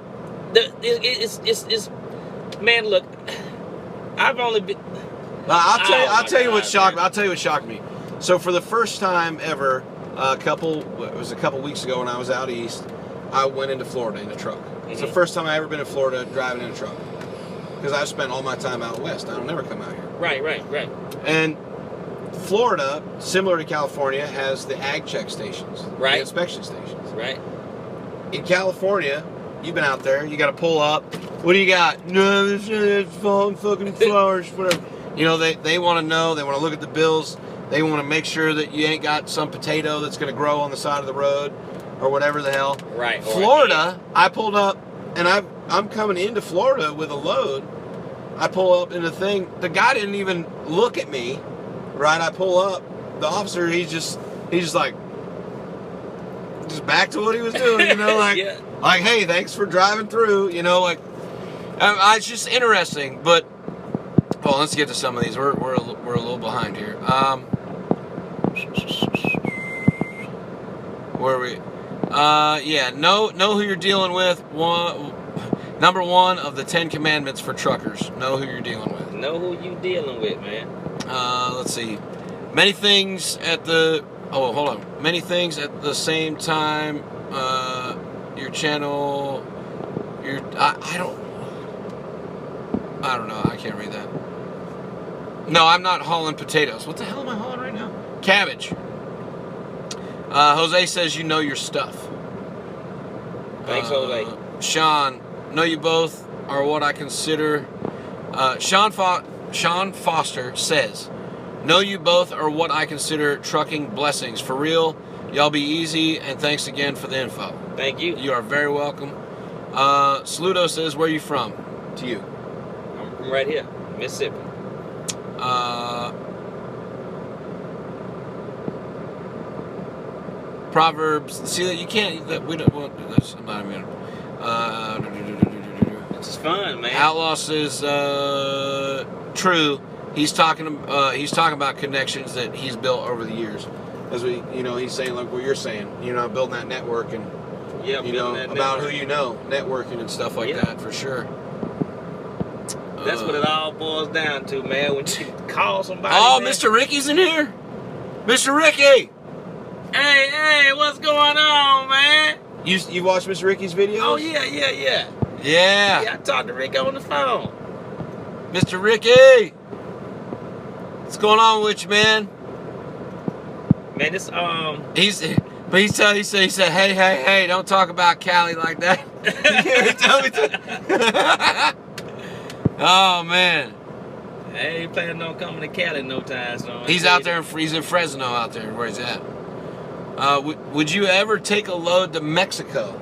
it's man. Look, I've only been. I'll tell you what shocked me. man. I'll tell you what shocked me. So for the first time ever, it was a couple weeks ago when I was out east, I went into Florida in a truck. It's the first time I ever been in Florida driving in a truck. Because I've spent all my time out west. I don't never come out here. Right. And Florida, similar to California, has the ag check stations. Right. The inspection stations. Right. In California, you've been out there, you got to pull up. What do you got? No, it's falling fucking flowers, whatever. You know, they want to know, they want to look at the bills, they want to make sure that you ain't got some potato that's going to grow on the side of the road or whatever the hell. Right. Florida, I pulled up, and I'm coming into Florida with a load. I pull up in the thing, the guy didn't even look at me, right? I pull up, the officer, he's just like, just back to what he was doing, you know, like, Yeah. like, hey, thanks for driving through, you know, like, it's just interesting, but, well, let's get to some of these. We're a little behind here. Where are we? Yeah, know who you're dealing with. Number one of the 10 commandments for truckers. Know who you're dealing with. Know who you dealing with, man. Let's see. Many things at the... Oh, hold on. Many things at the same time. Your channel... I don't know. I can't read that. No, I'm not hauling potatoes. What the hell am I hauling right now? Cabbage. Jose says you know your stuff. Thanks, Jose. Sean, know you both are what I consider... Sean Foster says, know you both are what I consider trucking blessings. For real, y'all be easy, and thanks again for the info. Thank you. You are very welcome. Sludo says, where are you from? To you. I'm from right here, Mississippi. Proverbs. See that you can't. That we don't want. That's I'm not even. It's fun, man. Outlaw says true. He's talking about connections that he's built over the years. As we, he's saying like what you're saying. Building that network and about who you know, networking and stuff like that for sure. That's what it all boils down to, man. When you call somebody. Oh, man. Mr. Ricky's in here. Mr. Ricky. Hey, what's going on, man? You watched Mr. Ricky's videos? Oh yeah. Yeah. Yeah, I talked to Rick on the phone. Mr. Ricky. What's going on with you, man? Man, this He said, hey, don't talk about Cali like that. He told me to. Oh man. I ain't planning on coming to Cali no time soon. He's out there. He's in Fresno out there. Where he's at. Would you ever take a load to Mexico?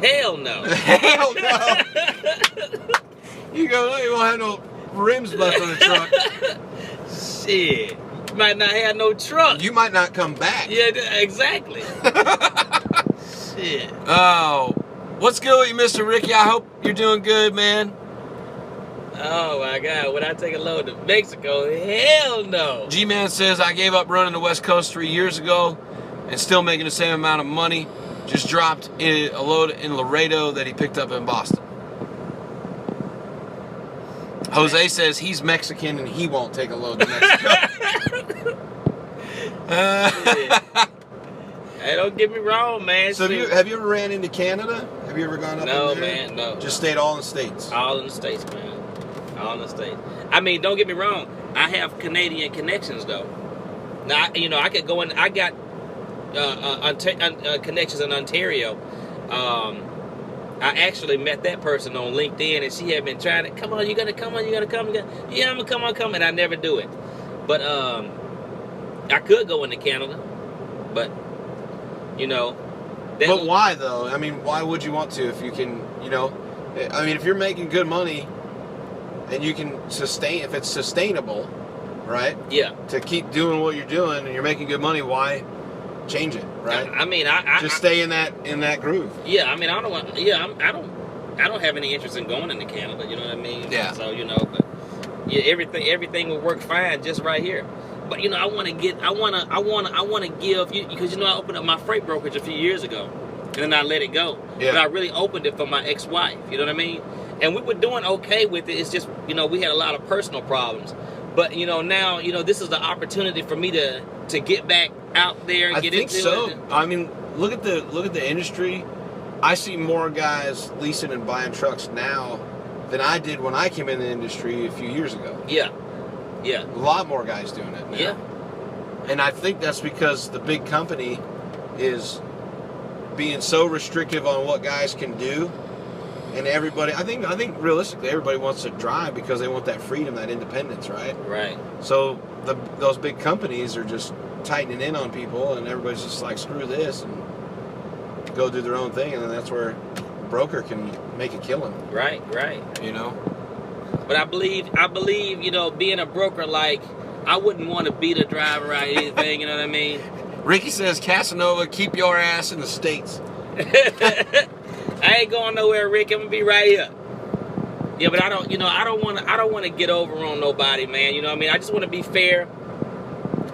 Hell no. Hell no. You won't have no rims left on the truck. Shit. You might not have no truck. You might not come back. Yeah, exactly. Shit. Oh, what's good with you, Mr. Ricky? I hope you're doing good, man. Oh my God, would I take a load to Mexico? Hell no. G-Man says, I gave up running the West Coast 3 years ago and still making the same amount of money. Just dropped a load in Laredo that he picked up in Boston. Jose says he's Mexican and he won't take a load to Mexico. Hey, don't get me wrong, man. So have you ever ran into Canada? Have you ever gone up in there? No, man, no. Just stayed all in the States? All in the States, man. All in the States. I mean, don't get me wrong. I have Canadian connections, though. Now, I could go in. I got connections in Ontario. I actually met that person on LinkedIn, and she had been trying to, come on, you gotta come. Yeah, I'm gonna come, and I never do it. But I could go into Canada, but But why though? I mean, why would you want to if you can? I mean, if you're making good money and you can sustain, if it's sustainable, right? Yeah. To keep doing what you're doing and you're making good money, why change it, right? I mean, I just stay in that groove. Yeah, I mean, I don't want. Yeah, I don't have any interest in going into Canada. You know what I mean? Yeah. So but yeah, everything will work fine just right here. But I want to give you, because I opened up my freight brokerage a few years ago, and then I let it go. Yeah. But I really opened it for my ex-wife. You know what I mean? and we were doing okay with it. It's just, you know, we had a lot of personal problems. But, you know, now, you know, this is the opportunity for me to get back out there and get into it. I think so. I mean, look at the industry. I see more guys leasing and buying trucks now than I did when I came in the industry a few years ago. Yeah. Yeah. A lot more guys doing it now. Yeah. And I think that's because the big company is being so restrictive on what guys can do. And everybody, I think realistically, everybody wants to drive because they want that freedom, that independence, right? Right. So those big companies are just tightening in on people, and everybody's just like, screw this, and go do their own thing, and then that's where a broker can make a killing. Right. You know. But I believe, you know, being a broker, like, I wouldn't want to beat a driver or anything. You know what I mean? Ricky says, Casanova, keep your ass in the States. I ain't going nowhere, Rick. I'm gonna be right here. Yeah, but I don't want to get over on nobody, man. You know what I mean? I just want to be fair.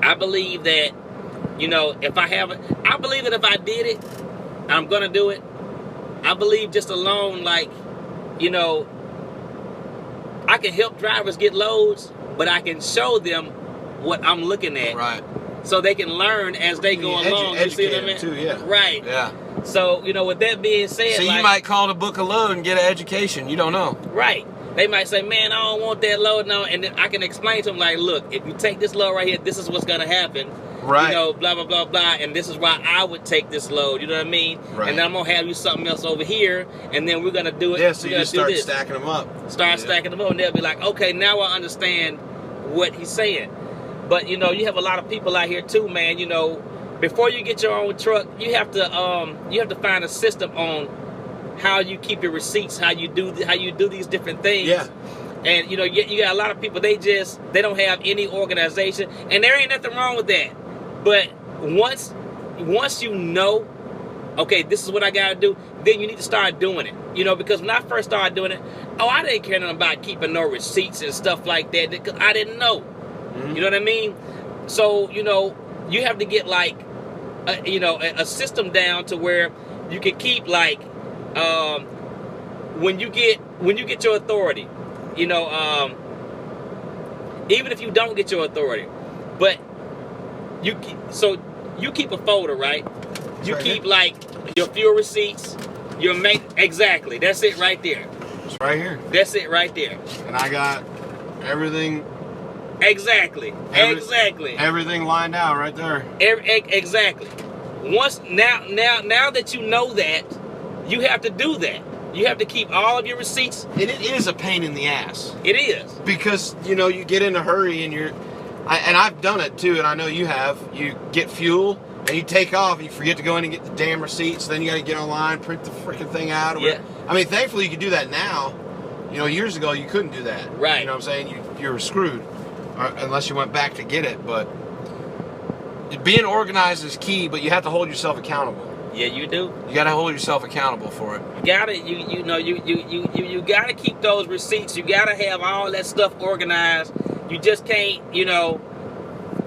I believe that, you know, I believe that if I did it, I'm gonna do it. I believe just alone, like, you know, I can help drivers get loads, but I can show them what I'm looking at, right? So they can learn as they go along. You see what I mean? Too, yeah. Right. Yeah. So, you know, with that being said, so like, you might call to book a load and get an education. You don't know. Right. They might say, man, I don't want that load now. And then I can explain to them, like, look, if you take this load right here, this is what's going to happen. Right. You know, blah, blah, blah, blah. And this is why I would take this load. You know what I mean? Right. And then I'm going to have you something else over here. And then we're going to do it. Yeah, so you just start stacking them up. Stacking them up. And they'll be like, okay, now I understand what he's saying. But, you know, you have a lot of people out here, too, man. You know, before you get your own truck, you have to find a system on how you keep your receipts, how you do these different things. Yeah. And, you know, you got a lot of people, they don't have any organization. And there ain't nothing wrong with that. But once you know, okay, this is what I got to do, then you need to start doing it. You know, because when I first started doing it, I didn't care nothing about keeping no receipts and stuff like that because I didn't know. Mm-hmm. You know what I mean? So, you know, you have to get, like, a system down to where you can keep, like, when you get your authority, you know, even if you don't get your authority, but you keep a folder, right? You keep, like, your fuel receipts, exactly. That's it right there. It's right here. That's it right there. And I got everything. Exactly. Everything lined out right there. Exactly. Now that you know that, you have to do that. You have to keep all of your receipts. And it is a pain in the ass. It is. Because, you know, you get in a hurry and I've done it too, and I know you have. You get fuel and you take off and you forget to go in and get the damn receipts. Then you got to get online, print the freaking thing out. Yeah. I mean, thankfully you can do that now. You know, years ago you couldn't do that. Right. You know what I'm saying? You were screwed. Unless you went back to get it, but being organized is key, but you have to hold yourself accountable. Yeah, you do. You got to hold yourself accountable for it. You gotta keep those receipts. You gotta have all that stuff organized. You just can't, you know.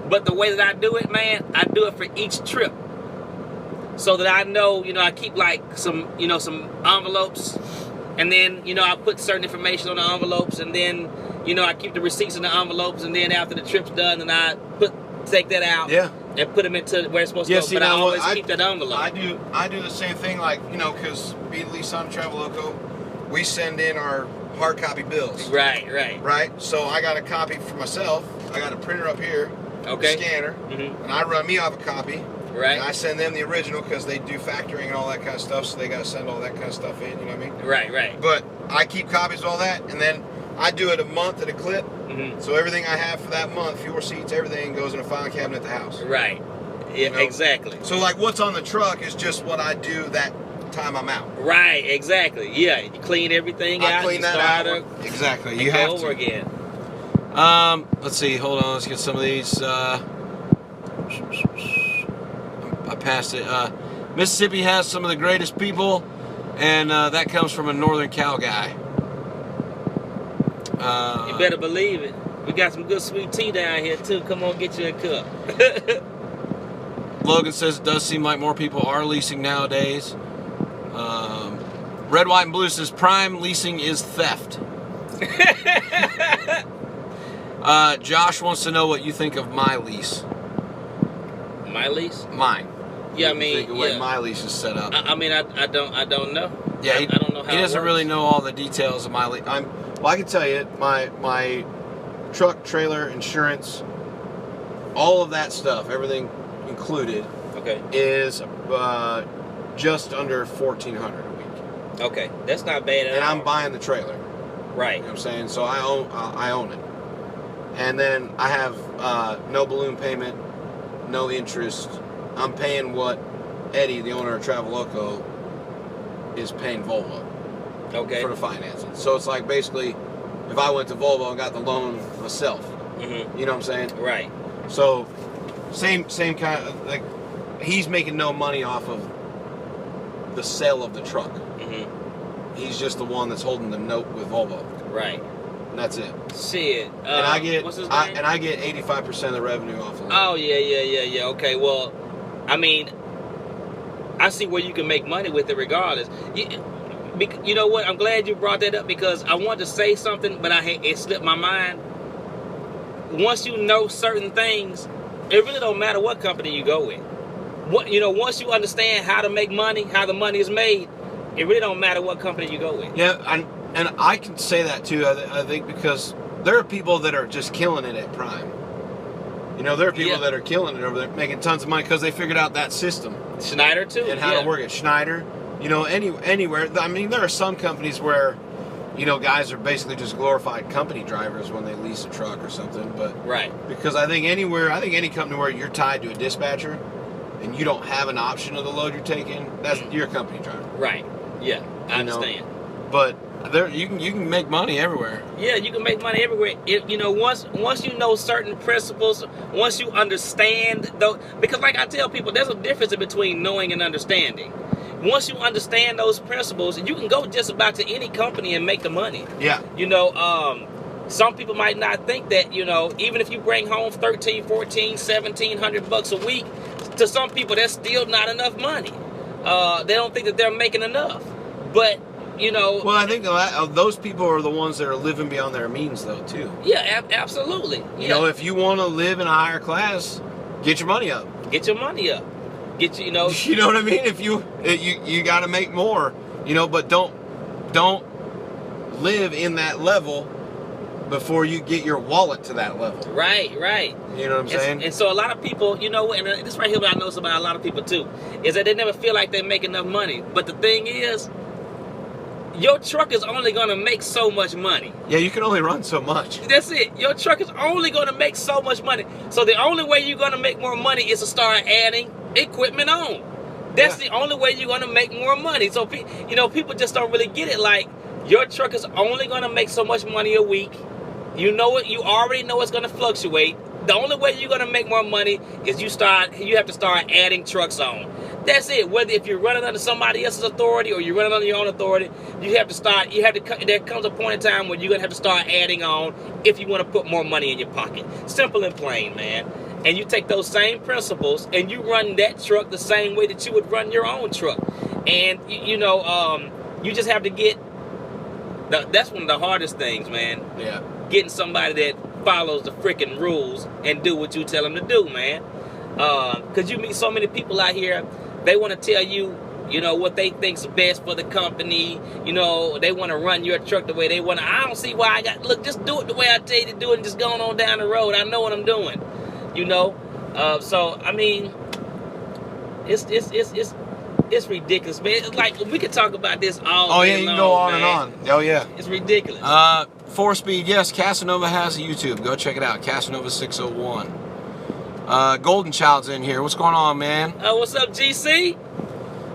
But the way that I do it, man, I do it for each trip, so that I know, you know, I keep like some envelopes, and then, you know, I put certain information on the envelopes, and then, you know, I keep the receipts in the envelopes, and then after the trip's done, then I take that out, and put them into where it's supposed to go. See, but I always keep that envelope. I do the same thing, like, you know, because being Lease on Travel Loco, we send in our hard copy bills. Right. So I got a copy for myself. I got a printer up here, scanner, and I run me off a copy. Right. And I send them the original because they do factoring and all that kind of stuff, so they got to send all that kind of stuff in, you know what I mean? Right. But I keep copies of all that, and then I do it a month at a clip. Mm-hmm. So everything I have for that month, fuel receipts, everything goes in a filing cabinet at the house. Right. Yeah, you know? Exactly. So, like, what's on the truck is just what I do that time I'm out. Right, exactly. Yeah, you clean everything out. I clean that out. Exactly. You have to. Over again. Let's see. Hold on. Let's get some of these. I passed it. Mississippi has some of the greatest people, and that comes from a Northern Cal guy. You better believe it. We got some good sweet tea down here too. Come on, get you a cup. Logan says it does seem like more people are leasing nowadays. Red, White, and Blue says prime leasing is theft. Josh wants to know what you think of my lease. My lease? Mine. Yeah, I What do you mean, think of the way my lease is set up. I mean, I don't know. Yeah, I don't know how he doesn't it works. really know all the details of my lease. Well, I can tell you, my truck, trailer, insurance, all of that stuff, everything included, Okay. is just under $1,400 a week. Okay, that's not bad at And all. I'm buying the trailer. Right. You know what I'm saying? So I own it. And then I have no balloon payment, no interest. I'm paying what Eddie, the owner of Traveloco, is paying Volvo Okay. for the financing. So it's like basically if I went to Volvo and got the loan myself. Mm-hmm. You know what I'm saying? Right. So same kind of, like, he's making no money off of the sale of the truck. Mm-hmm. He's just the one that's holding the note with Volvo. Right. And that's it. Shit. And I get what's his name? I get 85% of the revenue off of it. Oh yeah. Okay. Well, I mean, I see where you can make money with it regardless. You know what? I'm glad you brought that up because I wanted to say something, but it slipped my mind. Once you know certain things, it really don't matter what company you go with. Once you understand how to make money, how the money is made, it really don't matter what company you go with. Yeah, and I can say that too. I think because there are people that are just killing it at Prime. There are people that are killing it over there, making tons of money because they figured out that system. Schneider too. And how to work it. Schneider, anywhere. I mean, there are some companies where, guys are basically just glorified company drivers when they lease a truck or something. But right. Because I think any company where you're tied to a dispatcher and you don't have an option of the load you're taking, that's your company driver. Right. Yeah, I understand. But there, you can make money everywhere. Yeah, you can make money everywhere. Once you know certain principles, once you understand though, because like I tell people, there's a difference between knowing and understanding. Once you understand those principles, you can go just about to any company and make the money. Yeah. Some people might not think that, even if you bring home $1,300, $1,400, $1,700 a week, to some people that's still not enough money. They don't think that they're making enough. But well, I think those people are the ones that are living beyond their means, though, too. Yeah, absolutely. Yeah. If you want to live in a higher class, get your money up. Get your money up. You know what I mean? If you got to make more, but don't live in that level before you get your wallet to that level. Right. You know what I'm saying? And so a lot of people, and this right here what I notice about a lot of people too, is that they never feel like they make enough money. But the thing is, your truck is only going to make so much money. Yeah, you can only run so much. That's it. Your truck is only going to make so much money. So the only way you're going to make more money is to start adding equipment on. That's the only way you're going to make more money. So, people just don't really get it. Like, your truck is only going to make so much money a week. You know it. You already know it's going to fluctuate. The only way you're going to make more money is you have to start adding trucks on. That's it. Whether if you're running under somebody else's authority or you're running under your own authority, there comes a point in time where you're going to have to start adding on if you want to put more money in your pocket. Simple and plain, man. And you take those same principles and you run that truck the same way that you would run your own truck. And, you just have to get, that's one of the hardest things, man. Yeah. Getting somebody that follows the freaking rules and do what you tell them to do, man. Because you meet so many people out here, they want to tell you, what they think's best for the company. They want to run your truck the way they want to. I don't see why just do it the way I tell you to do it and just going on down the road. I know what I'm doing, So, I mean, it's ridiculous, man. It's like, we could talk about this all day you can long, go on man. and on. Oh, yeah. It's ridiculous. 4-speed, yes, Casanova has a YouTube. Go check it out, Casanova601. Golden Child's in here. What's going on, man? What's up, GC?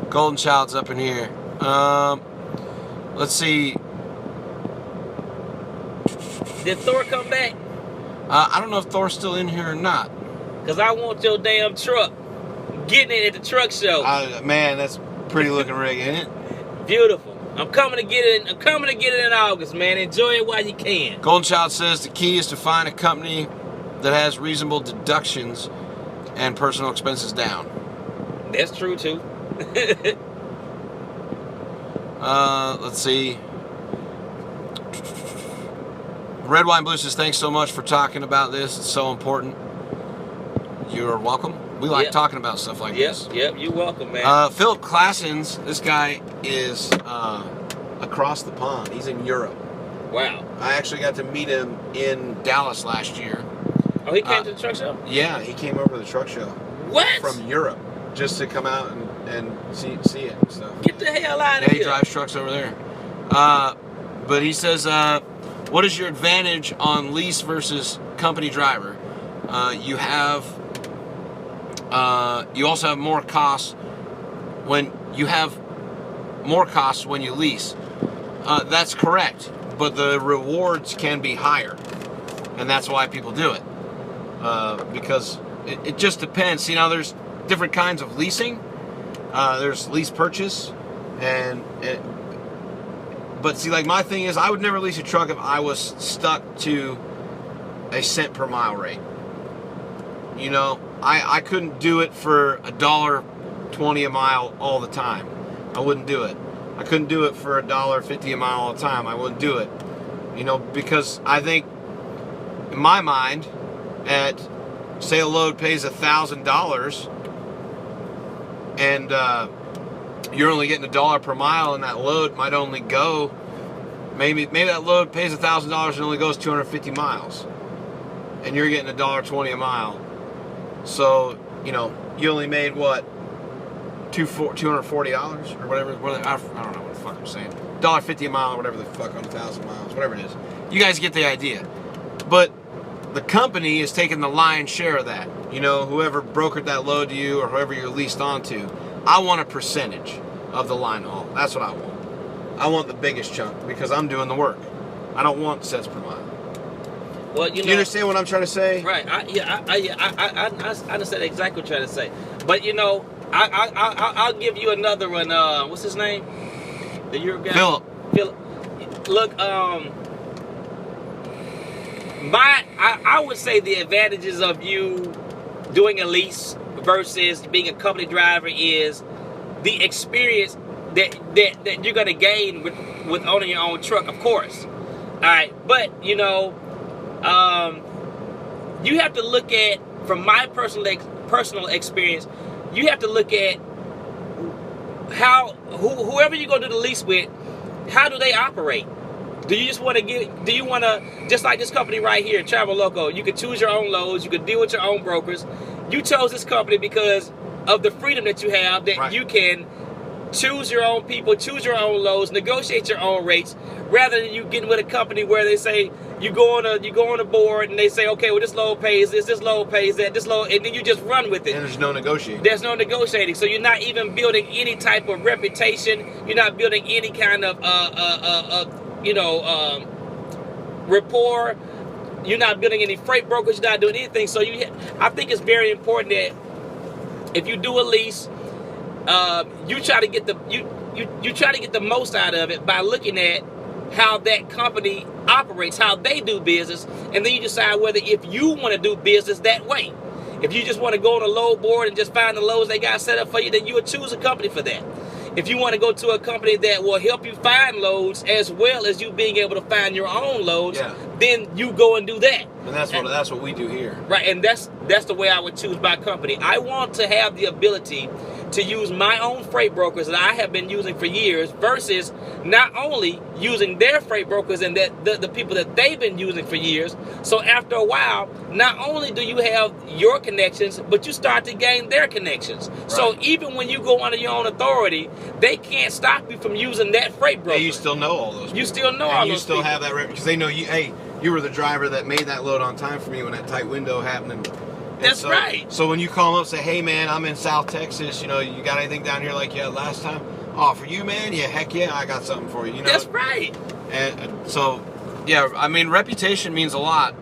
Golden Child's up in here. Let's see. Did Thor come back? I don't know if Thor's still in here or not. Because I want your damn truck. Getting it at the truck show. Man, that's pretty looking rig, ain't it? Beautiful. I'm coming to get it in August, man. Enjoy it while you can. Golden Child says the key is to find a company that has reasonable deductions and personal expenses down. That's true too. Let's see. Red Wine Blue says, thanks so much for talking about this. It's so important. You're welcome. We like talking about stuff like this. Yep, you're welcome, man. Philip Classens, this guy is across the pond. He's in Europe. Wow. I actually got to meet him in Dallas last year. Oh, he came to the truck show? Yeah, he came over to the truck show. What? From Europe, just to come out and see it and stuff. Get the hell out of here. He drives trucks over there. But he says, what is your advantage on lease versus company driver? You also have more costs when you lease. That's correct, but the rewards can be higher, and that's why people do it. Because it just depends. You know, there's different kinds of leasing. There's lease purchase, but see, like my thing is, I would never lease a truck if I was stuck to a cent per mile rate. You know, I couldn't do it for $1.20 a mile all the time. I wouldn't do it. I couldn't do it for $1.50 a mile all the time. I wouldn't do it. You know, because I think, in my mind, say a load pays $1,000, and you're only getting $1 per mile, and that load might only go, maybe that load pays $1,000 and only goes 250 miles, and you're getting $1.20 a mile. So, you know, you only made what, $240 or whatever. I don't know what the fuck I'm saying. $1.50 a mile or whatever the fuck on 1,000 miles, whatever it is. You guys get the idea. But the company is taking the lion's share of that. You know, whoever brokered that load to you or whoever you're leased onto, I want a percentage of the line haul. That's what I want. I want the biggest chunk because I'm doing the work. I don't want cents per mile. Well, Do you understand what I'm trying to say? Right. I understand exactly what you're trying to say. But you know, I'll give you another one. What's his name? The Europe guy. Philip. Look, I would say the advantages of you doing a lease versus being a company driver is the experience that you're gonna gain with owning your own truck, of course. All right, but you know, you have to look at, from my personal experience, you have to look at how whoever you're gonna do the lease with, how do they operate? Do you just want to just like this company right here, Travel Loco, you can choose your own loads, you can deal with your own brokers. You chose this company because of the freedom that you have, that you can choose your own people, choose your own loads, negotiate your own rates, rather than you getting with a company where they say you go on a board and they say, okay, well, this load pays this load pays that, this load, and then you just run with it. And there's no negotiating. There's no negotiating. So you're not even building any type of reputation. You're not building any kind of rapport. You're not building any freight brokers. You're not doing anything. So I think it's very important that if you do a lease, you try to get the most out of it by looking at how that company operates, how they do business, and then you decide whether if you want to do business that way. If you just want to go on a load board and just find the loads they got set up for you, then you would choose a company for that. If you want to go to a company that will help you find loads as well as you being able to find your own loads, then you go and do that. And that's what we do here. Right, and that's the way I would choose my company. I want to have the ability to use my own freight brokers that I have been using for years versus not only using their freight brokers and the people that they've been using for years. So after a while, not only do you have your connections, but you start to gain their connections. Right. So even when you go under your own authority, they can't stop you from using that freight broker. And you still know all those people. You still know all those people. You still have that record because they know you. Hey, you were the driver that made that load on time for me when that tight window happened. That's right. So when you call them up and say, hey, man, I'm in South Texas, you know, you got anything down here like you had last time? Oh, for you, man? Yeah, heck yeah, I got something for you. You know? That's right. And so, yeah, I mean, reputation means a lot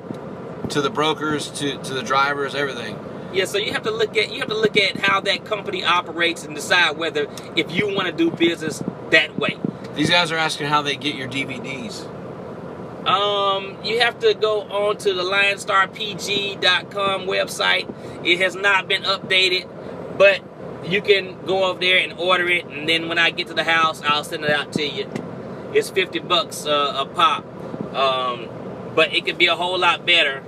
to the brokers, to the drivers, everything. Yeah, so you have to look at how that company operates and decide whether if you want to do business that way. These guys are asking how they get your DVDs. You have to go on to the LionStarPG.com website. It has not been updated, but you can go up there and order it, and then when I get to the house, I'll send it out to you. It's $50 a pop, but it could be a whole lot better.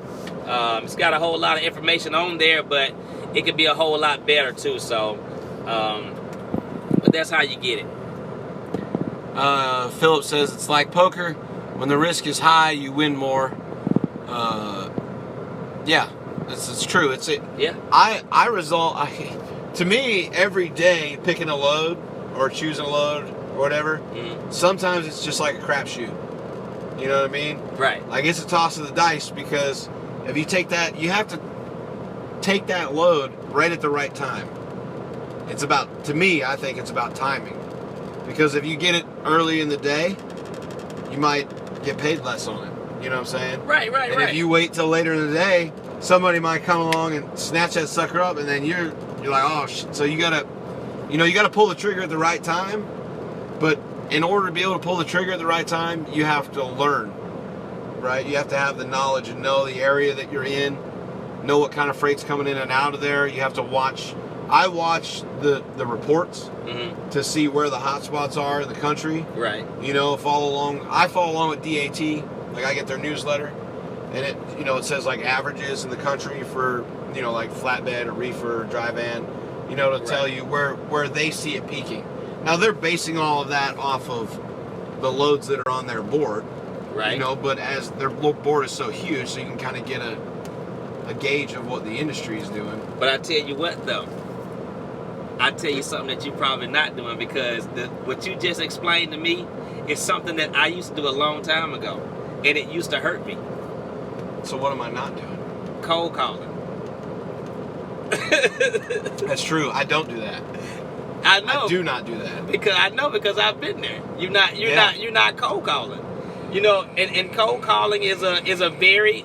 It's got a whole lot of information on there, but it could be a whole lot better too. So, but that's how you get it. Philip says it's like poker. When the risk is high, you win more. Yeah, it's true. Yeah. To me, every day picking a load or choosing a load or whatever, sometimes it's just like a crapshoot. You know what I mean? Right. Like it's a toss of the dice, because if you take that, you have to take that load right at the right time. To me, I think it's about timing. Because if you get it early in the day, you might get paid less on it. You know what I'm saying? Right. And if you wait till later in the day, somebody might come along and snatch that sucker up, and then you're like, oh shit. So you gotta pull the trigger at the right time. But in order to be able to pull the trigger at the right time, you have to learn, right? You have to have the knowledge and know the area that you're in, know what kind of freight's coming in and out of there. You have to watch. I watch the reports to see where the hot spots are in the country. Right. I follow along with DAT. Like I get their newsletter, and it says like averages in the country for like flatbed or reefer or dry van. To tell you where they see it peaking. Now they're basing all of that off of the loads that are on their board. Right. But as their board is so huge, so you can kind of get a gauge of what the industry is doing. But I tell you what, though. I tell you something that you're probably not doing, because what you just explained to me is something that I used to do a long time ago, and it used to hurt me. So what am I not doing? Cold calling. That's true. I don't do that. I know. I do not do that. Because I've been there. You're not cold calling. And cold calling is a very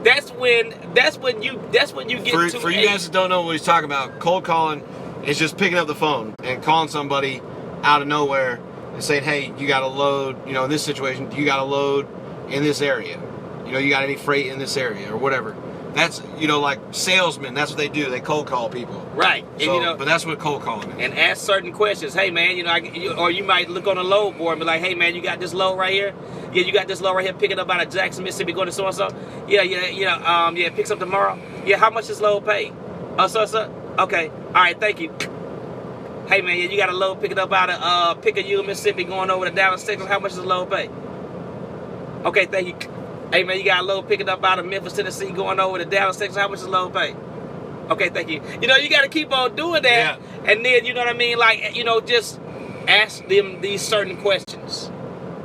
that's when you get for you guys that don't know what he's talking about. Cold calling is just picking up the phone and calling somebody out of nowhere and saying, hey, you got a load, in this situation, you got a load in this area, you got any freight in this area or whatever. That's, like salesmen, that's what they do. They cold call people. Right. And, but that's what cold calling is. And ask certain questions. Hey, man, or you might look on a load board and be like, hey, man, you got this load right here? Yeah, you got this load right here, picking up out of Jackson, Mississippi, going to so-and-so? Yeah, picks up tomorrow? Yeah, how much does load pay? So. Okay. All right, thank you. Hey, man, you got a load picking up out of Picayune, Mississippi, going over to Dallas, Texas. How much does the load pay? Okay, thank you. Hey, man, you got a load picking up out of Memphis, Tennessee, going over to Dallas, Texas. How much does the load pay? Okay, thank you. You got to keep on doing that. Yeah. And then, you know what I mean? Like, just ask them these certain questions.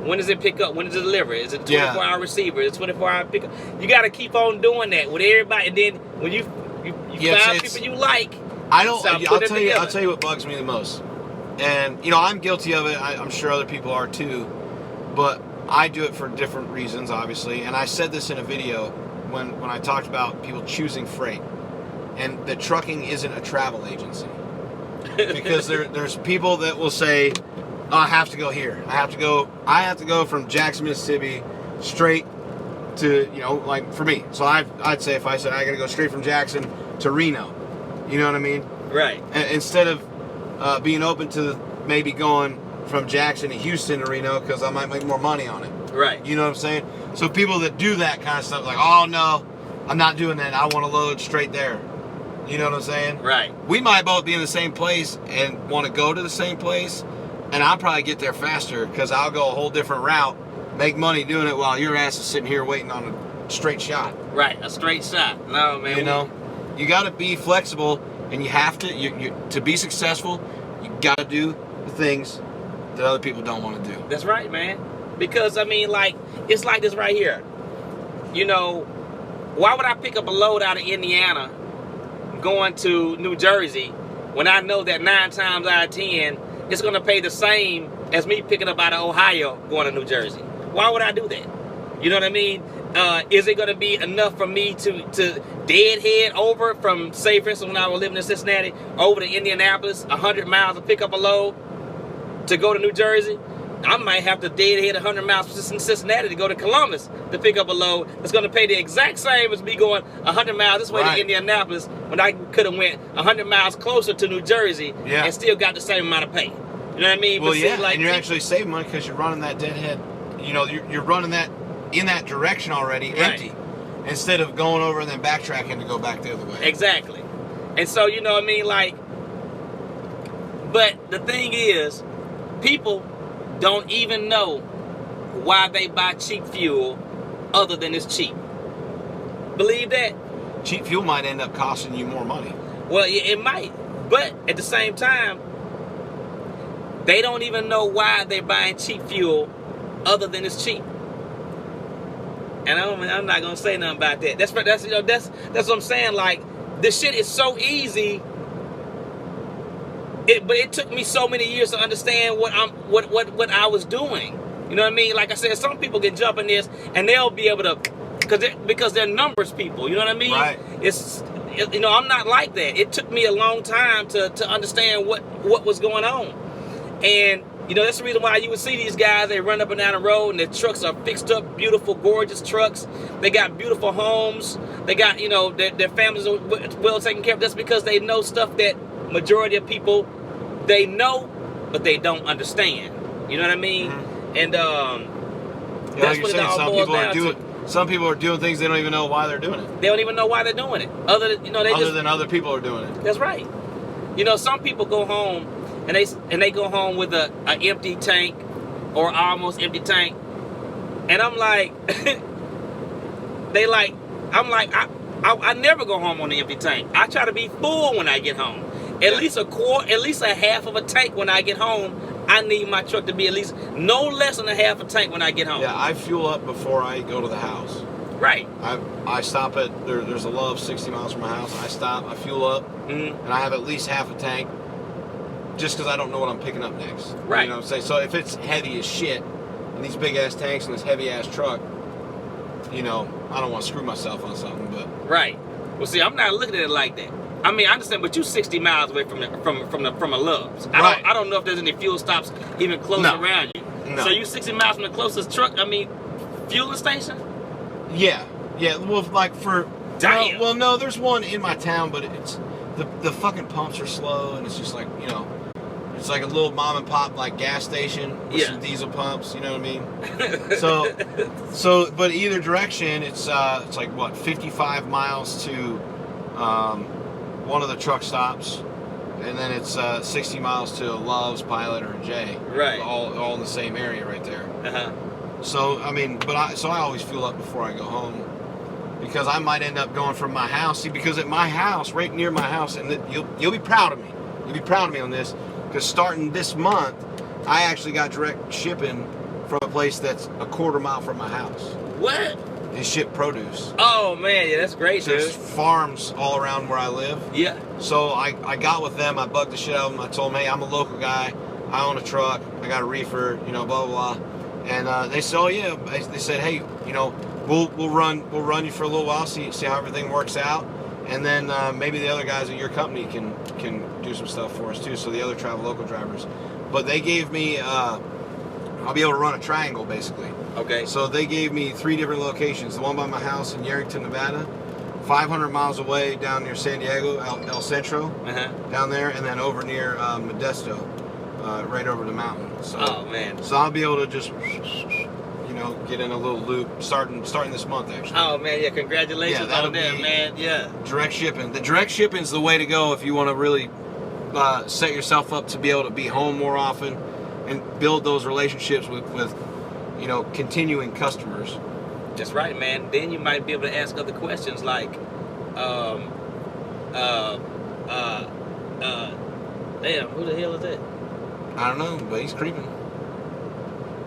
When does it pick up? When does it deliver? Is it a 24-hour receiver? Is it 24-hour pickup? You got to keep on doing that with everybody. And then when you find people you like, I'll tell you what bugs me the most. And, I'm guilty of it. I'm sure other people are too. But I do it for different reasons, obviously. And I said this in a video when I talked about people choosing freight. And that trucking isn't a travel agency. Because there's people that will say, oh, I have to go here. I have to go from Jackson, Mississippi straight to, like for me. So I'd say if I said I got to go straight from Jackson to Reno. You know what I mean? Right. Instead of being open to maybe going from Jackson to Houston to Reno, because I might make more money on it. Right. You know what I'm saying? So people that do that kind of stuff, like, oh no, I'm not doing that. I want to load straight there. You know what I'm saying? Right. We might both be in the same place and want to go to the same place, and I'll probably get there faster because I'll go a whole different route, make money doing it while your ass is sitting here waiting on a straight shot. Right, a straight shot. No, man. You got to be flexible, and you have to. To be successul, you got to do the things that other people don't want to do. That's right, man. Because it's like this right here. Why would I pick up a load out of Indiana going to New Jersey when I know that 9 times out of 10 it's going to pay the same as me picking up out of Ohio going to New Jersey? Why would I do that? You know what I mean? Is it going to be enough for me to deadhead over from, say, for instance, when I was living in Cincinnati, over to Indianapolis, 100 miles to pick up a load to go to New Jersey? I might have to deadhead 100 miles from Cincinnati to go to Columbus to pick up a load that's going to pay the exact same as me going 100 miles this way to Indianapolis when I could have went 100 miles closer to New Jersey and still got the same amount of pay. You know what I mean? Well, but yeah, see, like, and you're actually saving money because you're running that deadhead. You know, you're running that in that direction already, empty, instead of going over and then backtracking to go back the other way. Exactly. And so, you know what I mean? Like, but the thing is, people don't even know why they buy cheap fuel other than it's cheap. Believe that? Cheap fuel might end up costing you more money. Well, it might. But at the same time, they don't even know why they're buying cheap fuel other than it's cheap. And I'm not gonna say nothing about that. That's what I'm saying. Like, this shit is so easy. But it took me so many years to understand what I was doing. You know what I mean? Like I said, some people can jump in this and they'll be able to, because they're numbers people. You know what I mean? Right. You know, I'm not like that. It took me a long time to understand what was going on. And you know, that's the reason why you would see these guys, they run up and down the road and their trucks are fixed up, beautiful, gorgeous trucks. They got beautiful homes. They got, you know, their families are well taken care of. That's because they know stuff that majority of people, they know, but they don't understand. You know what I mean? Mm-hmm. And that's like what it all boils down to. Some people are doing things they don't even know why they're doing it. They don't even know why they're doing it. Other than other people are doing it. That's right. You know, some people go home and they go home with a empty tank or almost empty tank, and I'm like, I never go home on an empty tank. I try to be full when I get home. At least a half of a tank when I get home. I need my truck to be at least no less than a half a tank when I get home. Yeah, I fuel up before I go to the house. Right. I stop at, there's a Love 60 miles from my house. I stop, I fuel up, and I have at least half a tank just because I don't know what I'm picking up next. Right. You know what I'm saying? So if it's heavy as shit, and these big ass tanks and this heavy ass truck, you know, I don't want to screw myself on something, but. Right. Well, see, I'm not looking at it like that. I mean, I understand, but you're 60 miles away from a Love's. I don't know if there's any fuel stops even close around you. No. So you 60 miles from the closest fueling station? Yeah. Well, like for damn. Well, no, there's one in my town, but it's the fucking pumps are slow, and it's just like, you know, it's like a little mom and pop like gas station with some diesel pumps. You know what I mean? So, but either direction, it's like what 55 miles to one of the truck stops, and then it's 60 miles to Love's, Pilot, or J. Right. All in the same area right there. Uh-huh. So I mean, I always fuel up before I go home, because I might end up going from my house. See, because at my house, right near my house, and you'll be proud of me. You'll be proud of me on this, because starting this month, I actually got direct shipping from a place that's a quarter mile from my house. What? They ship produce. Oh man, yeah, that's great, so dude. There's farms all around where I live. Yeah. So I got with them. I bugged the shit out of them. I told them, hey, I'm a local guy. I own a truck. I got a reefer. You know, blah blah blah. And they said, oh yeah. They said, hey, you know, we'll run you for a little while, see how everything works out, and then maybe the other guys at your company can do some stuff for us too. So the other travel local drivers. But they gave me, I'll be able to run a triangle basically. Okay. So they gave me 3 different locations. The one by my house in Yerington, Nevada, 500 miles away down near San Diego, El Centro, down there, and then over near Modesto, right over the mountain. So, oh man. So I'll be able to just, you know, get in a little loop starting this month actually. Oh man, yeah, congratulations on that, man. Yeah. Direct shipping. The direct shipping is the way to go if you want to really set yourself up to be able to be home more often and build those relationships with you know, continuing customers. That's right, man. Then you might be able to ask other questions like, damn, who the hell is that? I don't know, but he's creeping.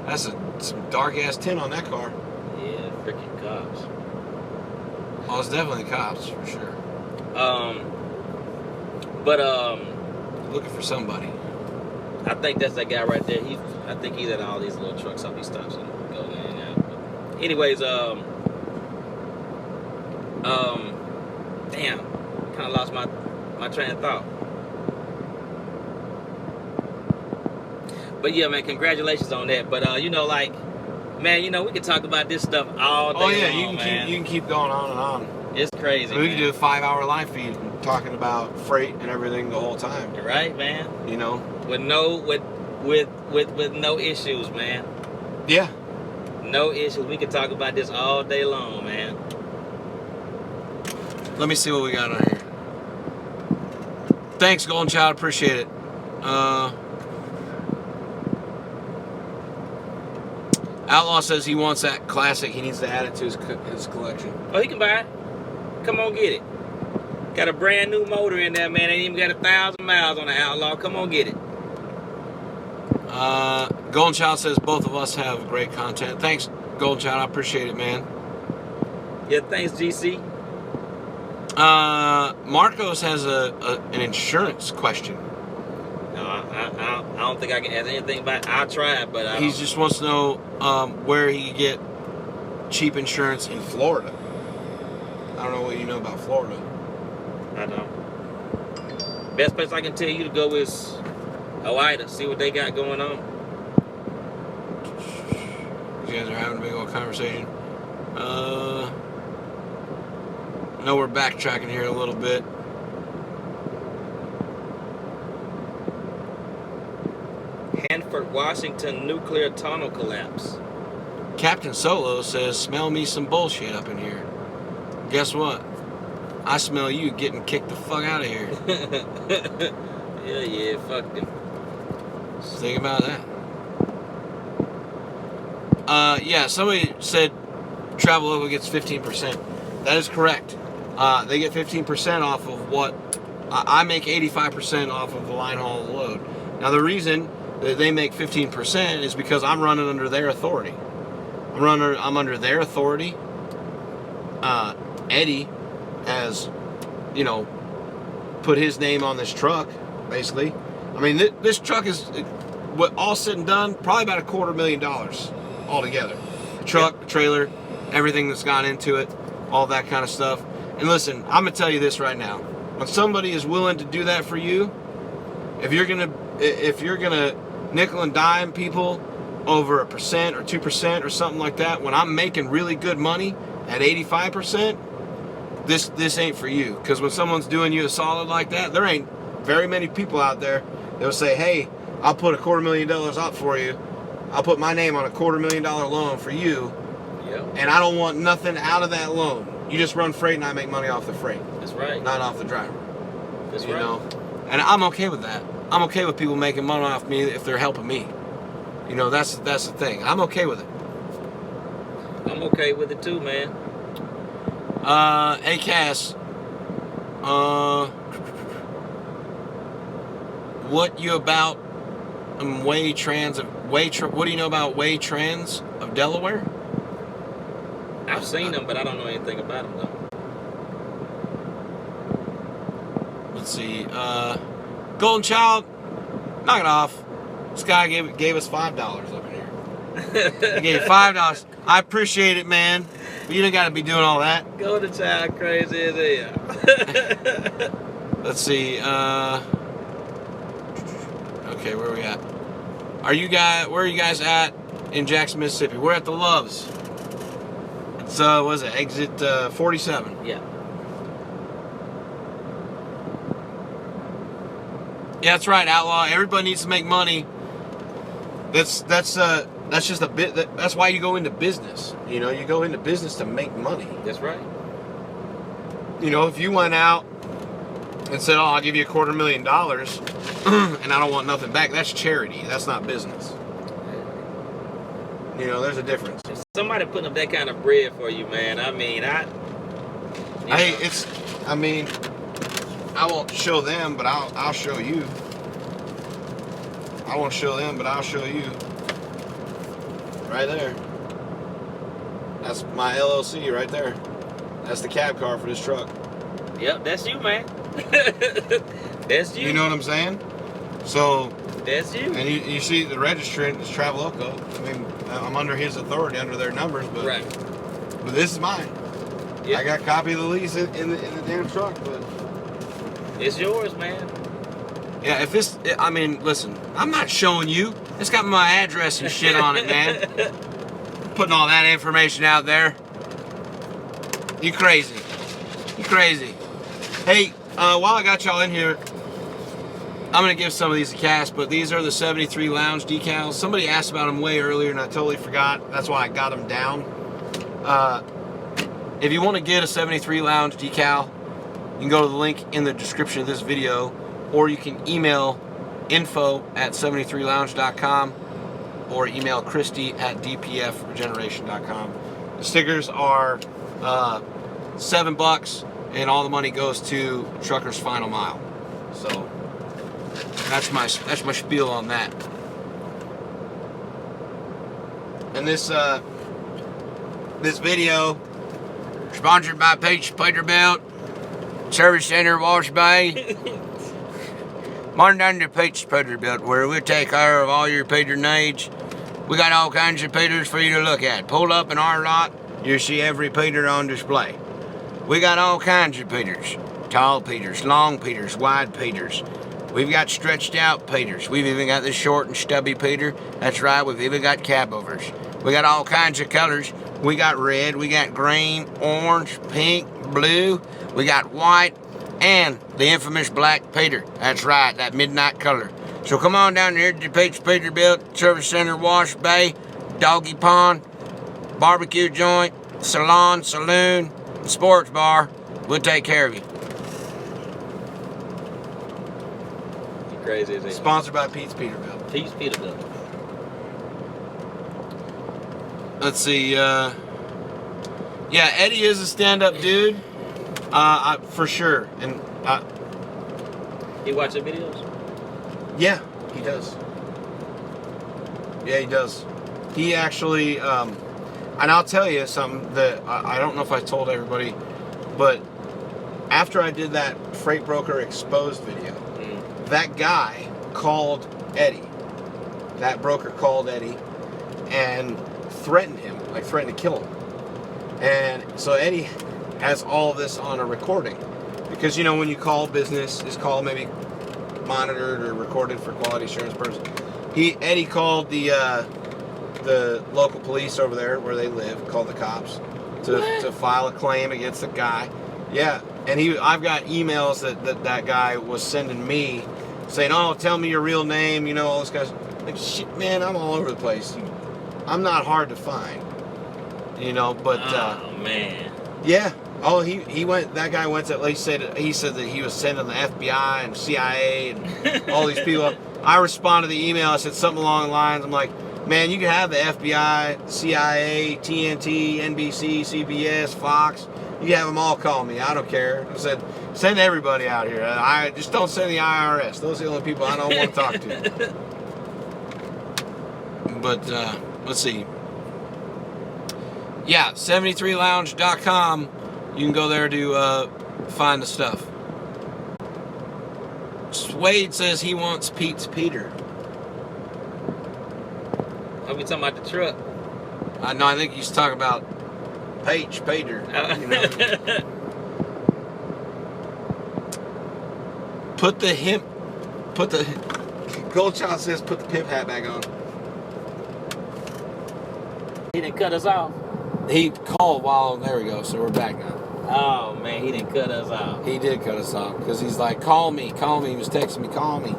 That's some dark ass tint on that car. Yeah, freaking cops. Oh, it's definitely cops for sure. Looking for somebody. I think that's that guy right there. I think he's at all these little truck stop. He stops and goes in and out. But anyways, damn, kind of lost my train of thought. But yeah, man, congratulations on that. But you know, like, man, you know, we can talk about this stuff all day long, you can keep going on and on. It's crazy. We can do a 5-hour live feed talking about freight and everything the whole time. Right, man. You know, with no issues, man. Yeah. No issues. We can talk about this all day long, man. Let me see what we got on here. Thanks, Golden Child. Appreciate it. Outlaw says he wants that classic. He needs to add it to his collection. Oh, he can buy it. Come on, get it. Got a brand new motor in there, man. Ain't even got 1,000 miles on the Outlaw. Come on, get it. Golden Child says both of us have great content. Thanks, Golden Child. I appreciate it, man. Yeah, thanks, GC. Marcos has an insurance question. No, I don't think I can ask anything about it. I'll try it, but he just wants to know where he can get cheap insurance in Florida. I don't know what you know about Florida. I don't. Best place I can tell you to go is Hawaii to see what they got going on. You guys are having a big old conversation. I know we're backtracking here a little bit. Hanford, Washington nuclear tunnel collapse. Captain Solo says, smell me some bullshit up in here. Guess what? I smell you getting kicked the fuck out of here. Yeah, fuck them. Think about that. Yeah, somebody said Travel Local gets 15%. That is correct. They get 15% off of what I make 85% off of the line haul load. Now the reason that they make 15% is because I'm running under their authority. I'm under their authority. Eddie has, you know, put his name on this truck, basically. I mean, this truck is, what all said and done, probably about $250,000 altogether. The truck, the trailer, everything that's gone into it, all that kind of stuff. And listen, I'm gonna tell you this right now: when somebody is willing to do that for you, if you're gonna nickel and dime people over 1% or 2% or something like that, when I'm making really good money at 85%, this ain't for you. Because when someone's doing you a solid like that, there ain't very many people out there that will say, hey, I'll put $250,000 up for you. I'll put my name on a $250,000 loan for you. Yep. And I don't want nothing out of that loan. You just run freight and I make money off the freight. That's right. Not off the driver. That's you right. know? And I'm okay with that. I'm okay with people making money off me if they're helping me. You know, that's the thing. I'm okay with it. I'm okay with it too, man. Hey Cass, what you about what do you know about Way Trans of Delaware? I've seen them, but I don't know anything about them though. Let's see. Golden Child, knock it off. This guy gave us $5 up in here. He gave $5. I appreciate it, man. But you don't got to be doing all that. Golden Child crazy as hell. Let's see. Okay, where are we at? Where are you guys at in Jackson, Mississippi? We're at the Loves. It's what is it? Exit 47. Yeah. Yeah, that's right, Outlaw. Everybody needs to make money. That's just a bit. That's why you go into business. You know, you go into business to make money. That's right. You know, if you went out and said, "Oh, I'll give you $250,000," and I don't want nothing back, that's charity. That's not business. You know, there's a difference. If somebody putting up that kind of bread for you, man, I mean, I won't show them, but I'll show you. I won't show them, but I'll show you. Right there. That's my LLC right there. That's the cab car for this truck. Yep, that's you, man. That's you. You know what I'm saying? So. That's you. And you see the registrant is Travel Local. I mean, I'm under his authority, under their numbers, but right. But this is mine. Yep. I got a copy of the lease in the damn truck, but it's yours, man. Yeah, I mean, listen, I'm not showing you. It's got my address and shit on it, man. Putting all that information out there. You crazy. You crazy. Hey, while I got y'all in here, I'm going to give some of these a cast, but these are the 73 Lounge decals. Somebody asked about them way earlier, and I totally forgot. That's why I got them down. If you want to get a 73 Lounge decal, you can go to the link in the description of this video, or you can email info@73lounge.com or email Christy@dpfregeneration.com. The stickers are $7, and all the money goes to Trucker's Final Mile. So that's my spiel on that. And this video sponsored by Peterbilt Service Center, Wash Bay. Morning down to Peterbilt, where we'll take care of all your Peter needs. We got all kinds of Peters for you to look at. Pull up in our lot, you'll see every Peter on display. We got all kinds of Peters. Tall Peters, long Peters, wide Peters. We've got stretched out Peters. We've even got the short and stubby Peter. That's right, we've even got cab overs. We got all kinds of colors. We got red, we got green, orange, pink, blue. We got white, and the infamous black Peter. That's right, that midnight color. So come on down here to the Peterbilt Service Center, Wash Bay, Doggy Pond, barbecue joint, salon, saloon, sports bar. We'll take care of you. Crazy, isn't it? Sponsored by Pete's Peterbilt. Pete's Peterbilt. Let's see. Yeah, Eddie is a stand-up dude, for sure. And You watch the videos? yeah, he does. Yeah, he does. He actually, and I'll tell you something that I don't know if I told everybody, but after I did that Freight Broker Exposed video, that guy called Eddie. That broker called Eddie and threatened him, like threatened to kill him. And so Eddie has all of this on a recording. Because, you know, when you call business, his call may be monitored or recorded for quality assurance purposes. Eddie called the local police over there where they live, called the cops to file a claim against the guy. Yeah, and I've got emails that guy was sending me saying, oh, tell me your real name, you know, all this guys. Like, shit, man, I'm all over the place. I'm not hard to find, you know, but... oh, man. Yeah. Oh, he went, that guy went to, he said that he was sending the FBI and CIA and all these people. I responded to the email, I said something along the lines, I'm like, man, you can have the FBI, CIA, TNT, NBC, CBS, Fox. You can have them all call me. I don't care. I said, send everybody out here. I just don't send the IRS. Those are the only people I don't want to talk to. But let's see. Yeah, 73lounge.com. You can go there to find the stuff. Swade says he wants Pete's Peter. Are we talking about the truck? No, I think he's talking about Peter. You know. Goldchild says put the pimp hat back on. He didn't cut us off. He called while, there we go, so we're back now. Oh, man, he didn't cut us off. He did cut us off, because he's like, call me. He was texting me, call me.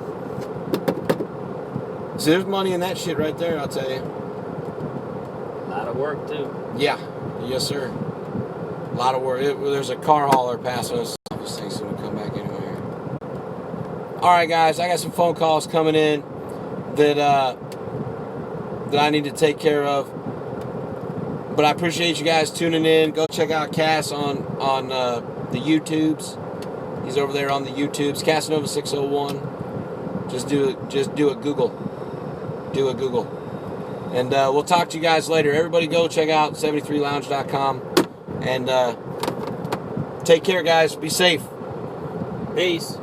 So there's money in that shit right there, I'll tell you. A lot of work, too. Yeah, yes, sir. A lot of work. There's a car hauler passing us. This thing's going to come back anyway. All right, guys, I got some phone calls coming in that I need to take care of. But I appreciate you guys tuning in. Go check out Cass on the YouTubes. He's over there on the YouTubes. Casanova601. Just do a Google. Do a Google. And we'll talk to you guys later. Everybody go check out 73lounge.com. And take care, guys. Be safe. Peace.